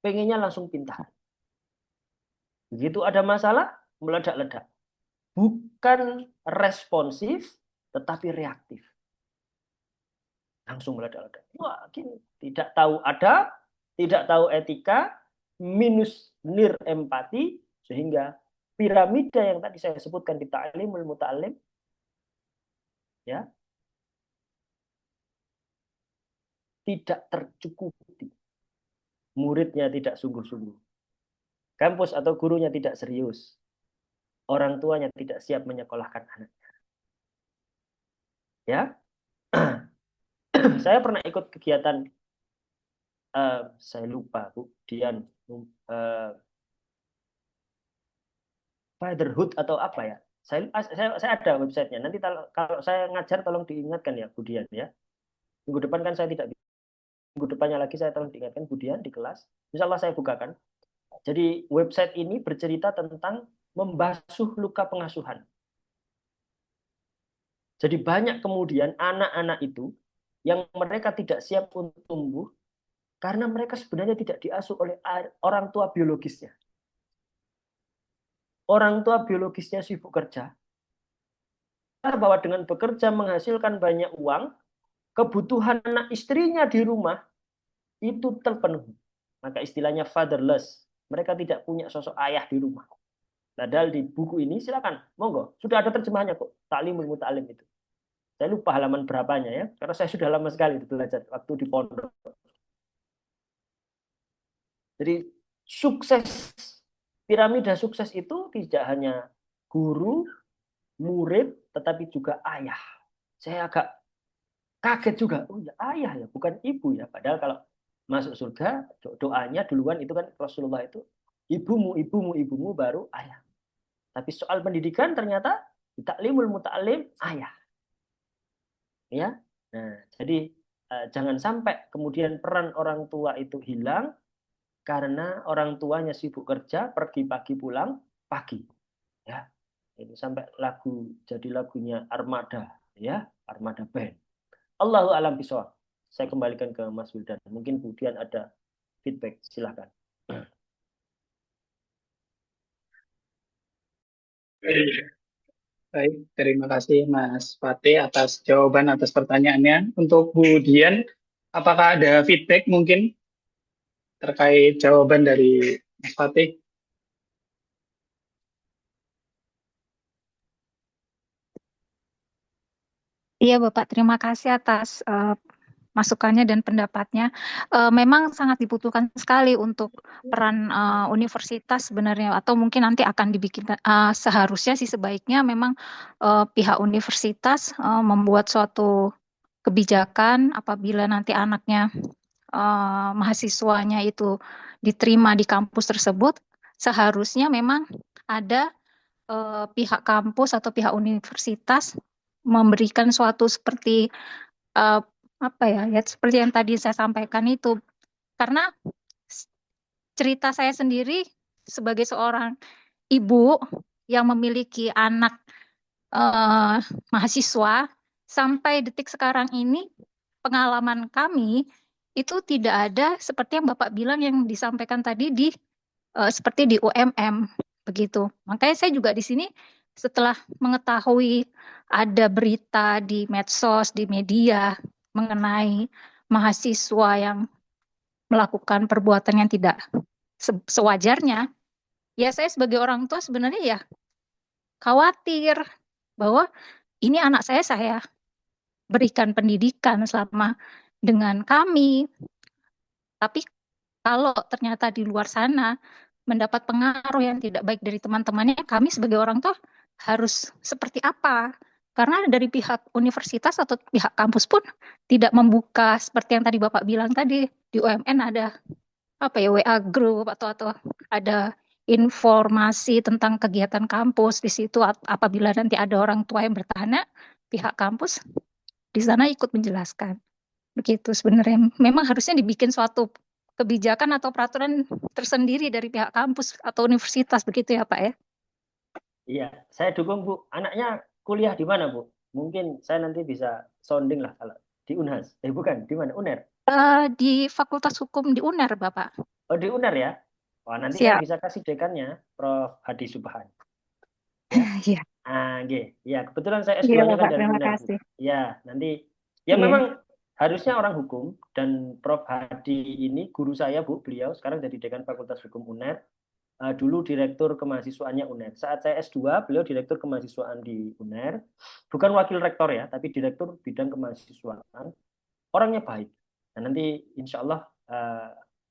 Speaker 2: pengennya langsung pintar. Begitu ada masalah, meledak-ledak. Bukan responsif, tetapi reaktif. Langsung meledak-ledak. Wah, gini. Tidak tahu adab, tidak tahu etika, minus nir empati, sehingga piramida yang tadi saya sebutkan di ta'limul muta'alim, ya, tidak tercukupi. Muridnya tidak sungguh-sungguh. Kampus atau gurunya tidak serius. Orang tuanya tidak siap menyekolahkan anaknya. Ya, saya pernah ikut kegiatan, saya lupa Bu Dian, Fatherhood atau apa ya? Saya ada websitenya. Nanti kalau saya ngajar tolong diingatkan ya Bu Dian ya. Minggu depan kan saya tidak, minggu depannya lagi saya tolong diingatkan Bu Dian di kelas. Insya Allah saya bukakan. Jadi website ini bercerita tentang membasuh luka pengasuhan. Jadi banyak kemudian anak-anak itu yang mereka tidak siap untuk tumbuh karena mereka sebenarnya tidak diasuh oleh orang tua biologisnya. Orang tua biologisnya sibuk kerja, bahwa dengan bekerja menghasilkan banyak uang, kebutuhan anak istrinya di rumah itu terpenuhi. Maka istilahnya fatherless. Mereka tidak punya sosok ayah di rumah. Padahal di buku ini silakan, monggo, sudah ada terjemahannya kok, Ta'limul Muta'alim itu. Saya lupa halaman berapanya ya, karena saya sudah lama sekali belajar waktu di pondok. Jadi sukses, piramida sukses itu tidak hanya guru, murid, tetapi juga ayah. Saya agak kaget juga, oh ya ayah ya, bukan ibu ya. Padahal kalau masuk surga, doanya duluan itu kan Rasulullah itu, ibumu, ibumu, ibumu, baru ayah. Tapi soal pendidikan ternyata Ta'limul Muta'alim ayah. Ya, nah jadi jangan sampai kemudian peran orang tua itu hilang karena orang tuanya sibuk kerja, pergi pagi pulang pagi. Ya, itu sampai jadi lagunya Armada, ya, Armada Band. Allahu a'lam bishawab. Saya kembalikan ke Mas Wildan. Mungkin kemudian ada feedback, silakan.
Speaker 4: Baik, terima kasih Mas Fatih atas jawaban atas pertanyaannya. Untuk Bu Dian, apakah ada feedback mungkin terkait jawaban dari Mas Fatih.
Speaker 3: Iya Bapak, terima kasih atas masukannya dan pendapatnya. Memang sangat dibutuhkan sekali untuk peran universitas sebenarnya, atau mungkin nanti akan dibikin seharusnya sih sebaiknya memang pihak universitas membuat suatu kebijakan apabila nanti anaknya mahasiswanya itu diterima di kampus tersebut, seharusnya memang ada pihak kampus atau pihak universitas memberikan suatu seperti eh, apa ya, ya seperti yang tadi saya sampaikan itu. Karena s- cerita saya sendiri sebagai seorang ibu yang memiliki anak eh, mahasiswa, sampai detik sekarang ini pengalaman kami itu tidak ada seperti yang Bapak bilang yang disampaikan tadi di seperti di UMM begitu. Makanya saya juga di sini setelah mengetahui ada berita di medsos, di media mengenai mahasiswa yang melakukan perbuatan yang tidak sewajarnya, ya saya sebagai orang tua sebenarnya ya khawatir bahwa ini anak saya berikan pendidikan selama dengan kami, tapi kalau ternyata di luar sana mendapat pengaruh yang tidak baik dari teman-temannya, kami sebagai orang tua harus seperti apa? Karena dari pihak universitas atau pihak kampus pun tidak membuka seperti yang tadi Bapak bilang tadi di UMN ada apa ya WA group atau ada informasi tentang kegiatan kampus di situ apabila nanti ada orang tua yang bertanya, pihak kampus di sana ikut menjelaskan. Begitu sebenarnya. Memang harusnya dibikin suatu kebijakan atau peraturan tersendiri dari pihak kampus atau universitas begitu ya Pak ya.
Speaker 2: Iya, saya dukung Bu. Anaknya kuliah di mana Bu? Mungkin saya nanti bisa sounding lah kalau di Unhas. Bukan, di mana? UNER.
Speaker 3: Di Fakultas Hukum di UNER Bapak.
Speaker 2: Oh, di UNER ya. Wah, nanti saya
Speaker 3: Siap.
Speaker 2: bisa kasih dekannya, Prof. Hadi Subhan. Ya.
Speaker 3: Iya.
Speaker 2: Nggih. Ya, kebetulan saya
Speaker 3: Iya
Speaker 2: S2-nya kan
Speaker 3: Bapak,
Speaker 2: dari
Speaker 3: terima
Speaker 2: UNER, Bu.
Speaker 3: kasih.
Speaker 2: Ya, nanti ya
Speaker 3: Iya.
Speaker 2: memang harusnya orang hukum dan Prof. Hadi ini guru saya, Bu. Beliau sekarang jadi dekan Fakultas Hukum UNER. Dulu direktur kemahasiswaannya UNER. Saat saya S2, beliau direktur kemahasiswaan di UNER. Bukan wakil rektor ya, tapi direktur bidang kemahasiswaan. Orangnya baik. Nah, nanti insya Allah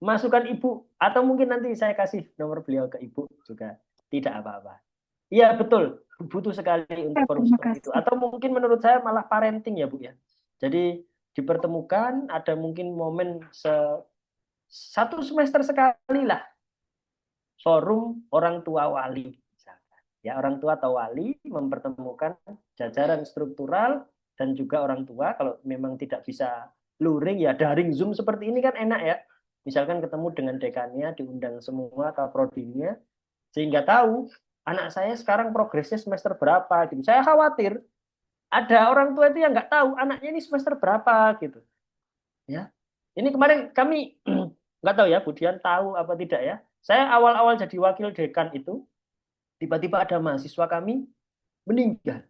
Speaker 2: masukan Ibu, atau mungkin nanti saya kasih nomor beliau ke Ibu juga tidak apa-apa. Iya, betul. Butuh sekali untuk forum
Speaker 3: Terima
Speaker 2: seperti itu.
Speaker 3: kasih.
Speaker 2: Atau mungkin menurut saya malah parenting ya, Bu ya. Jadi dipertemukan, ada mungkin momen satu semester sekali lah forum orang tua wali. Ya, orang tua atau wali mempertemukan jajaran struktural dan juga orang tua. Kalau memang tidak bisa luring ya daring Zoom seperti ini kan enak ya. Misalkan ketemu dengan dekannya, diundang semua kaprodinya, sehingga tahu anak saya sekarang progresnya semester berapa gitu. Saya khawatir ada orang tua itu yang nggak tahu anaknya ini semester berapa gitu. Ya, ini kemarin kami nggak tahu ya, Budian tahu apa tidak ya. Saya awal-awal jadi wakil dekan itu, tiba-tiba ada mahasiswa kami meninggal.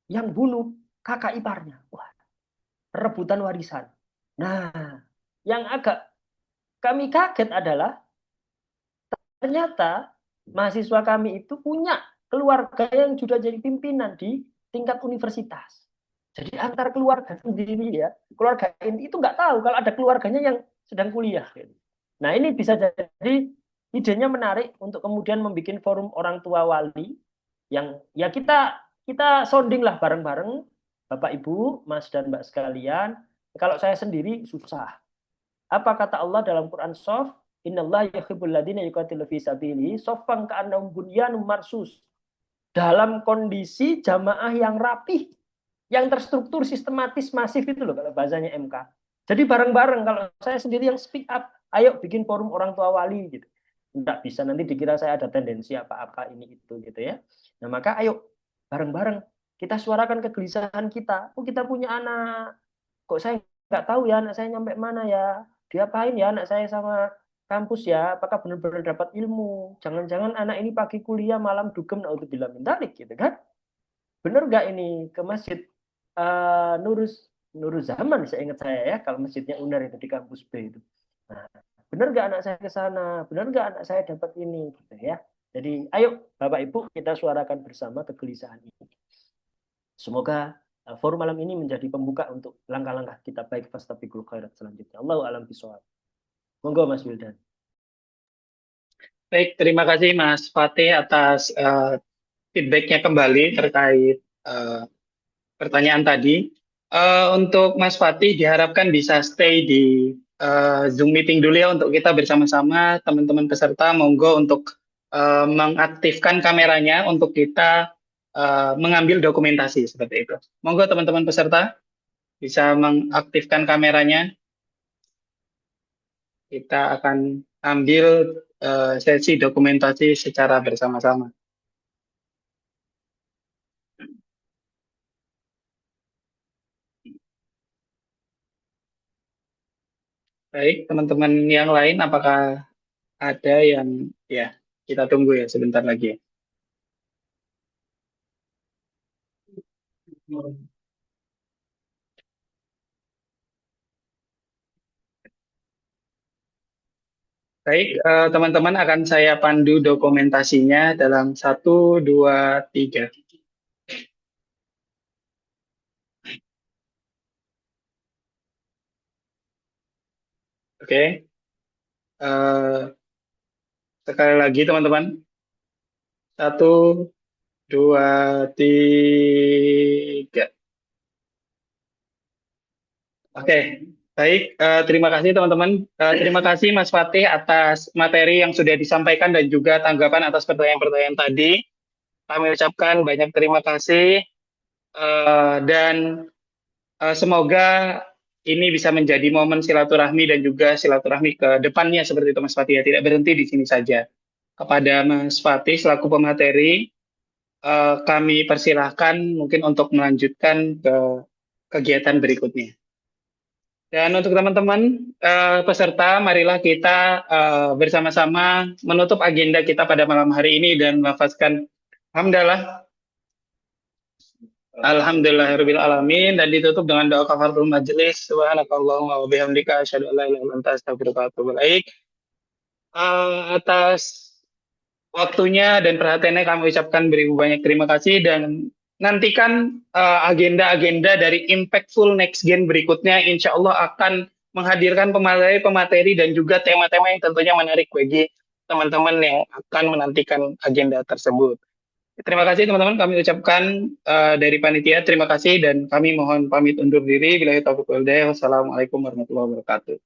Speaker 2: Yang bunuh kakak iparnya. Wah, rebutan warisan. Nah, yang agak kami kaget adalah ternyata mahasiswa kami itu punya keluarga yang sudah jadi pimpinan di tingkat universitas. Jadi antar keluarga sendiri ya, keluarga inti itu nggak tahu kalau ada keluarganya yang sedang kuliah. Nah, ini bisa jadi idenya menarik untuk kemudian membuat forum orang tua wali yang ya kita sounding lah bareng-bareng Bapak Ibu, Mas dan Mbak sekalian. Kalau saya sendiri susah. Apa kata Allah dalam Quran Sof? Innallaha yuhibbul ladzina yuqatilu fi sabilihi shaffan ka'annahum bunyanun marsus. Dalam kondisi jamaah yang rapih, yang terstruktur, sistematis, masif itu loh kalau bahasanya MK. Jadi bareng-bareng, kalau saya sendiri yang speak up, ayo bikin forum orang tua wali gitu. Enggak bisa, nanti dikira saya ada tendensi apa-apa ini itu gitu ya. Nah maka ayo bareng-bareng kita suarakan kegelisahan kita. Oh kita punya anak, kok saya nggak tahu ya anak saya nyampe mana ya, diapain ya anak saya sama kampus ya, apakah benar-benar dapat ilmu, jangan-jangan anak ini pagi kuliah malam dugem naudzubillah min dzalik gitu kan. Bener nggak ini ke masjid Nuruz Nuruz Zaman saya ingat saya ya, kalau masjidnya UNER itu di kampus B itu. Nah, benar nggak anak saya ke sana, benar nggak anak saya dapat ini, gitu ya. Jadi ayo Bapak Ibu kita suarakan bersama kegelisahan ini. Semoga forum malam ini menjadi pembuka untuk langkah-langkah kita baik fastabiqul khairat selanjutnya. Allahu a'lam bishawab. Monggo Mas Wildan.
Speaker 4: Baik, terima kasih Mas Fatih atas feedbacknya kembali terkait pertanyaan tadi. Untuk Mas Fatih diharapkan bisa stay di Zoom meeting dulu ya untuk kita bersama-sama teman-teman peserta monggo untuk mengaktifkan kameranya untuk kita mengambil dokumentasi seperti itu. Monggo teman-teman peserta bisa mengaktifkan kameranya. Kita akan ambil sesi dokumentasi secara bersama-sama. Baik, teman-teman yang lain, apakah ada yang ya kita tunggu ya sebentar lagi. Baik, teman-teman akan saya pandu dokumentasinya dalam 1, 2, 3. Oke, sekali lagi teman-teman. 1, 2, 3. Oke, baik. Terima kasih teman-teman. Terima kasih Mas Fatih atas materi yang sudah disampaikan dan juga tanggapan atas pertanyaan-pertanyaan tadi. Kami ucapkan banyak terima kasih dan semoga ini bisa menjadi momen silaturahmi dan juga silaturahmi ke depannya seperti itu Mas Fatih ya. Tidak berhenti di sini saja. Kepada Mas Fatih selaku pemateri, kami persilahkan mungkin untuk melanjutkan ke kegiatan berikutnya. Dan untuk teman-teman peserta, marilah kita bersama-sama menutup agenda kita pada malam hari ini dan melafazkan hamdalah, alhamdulillahirabbil alamin, dan ditutup dengan doa kafaratul majelis. Subhanakallahumma wa bihamdika asyhadu an la ilaha illa anta astaghfiruka wa atubu ilaik. Atas waktunya dan perhatiannya kami ucapkan beribu banyak terima kasih dan nantikan agenda-agenda dari Impactful Next Gen berikutnya. Insya Allah akan menghadirkan pemateri-pemateri dan juga tema-tema yang tentunya menarik bagi teman-teman yang akan menantikan agenda tersebut. Terima kasih teman-teman, kami ucapkan dari panitia terima kasih dan kami mohon pamit undur diri. Billahi taufiq wal hidayah. Wassalamualaikum warahmatullahi wabarakatuh.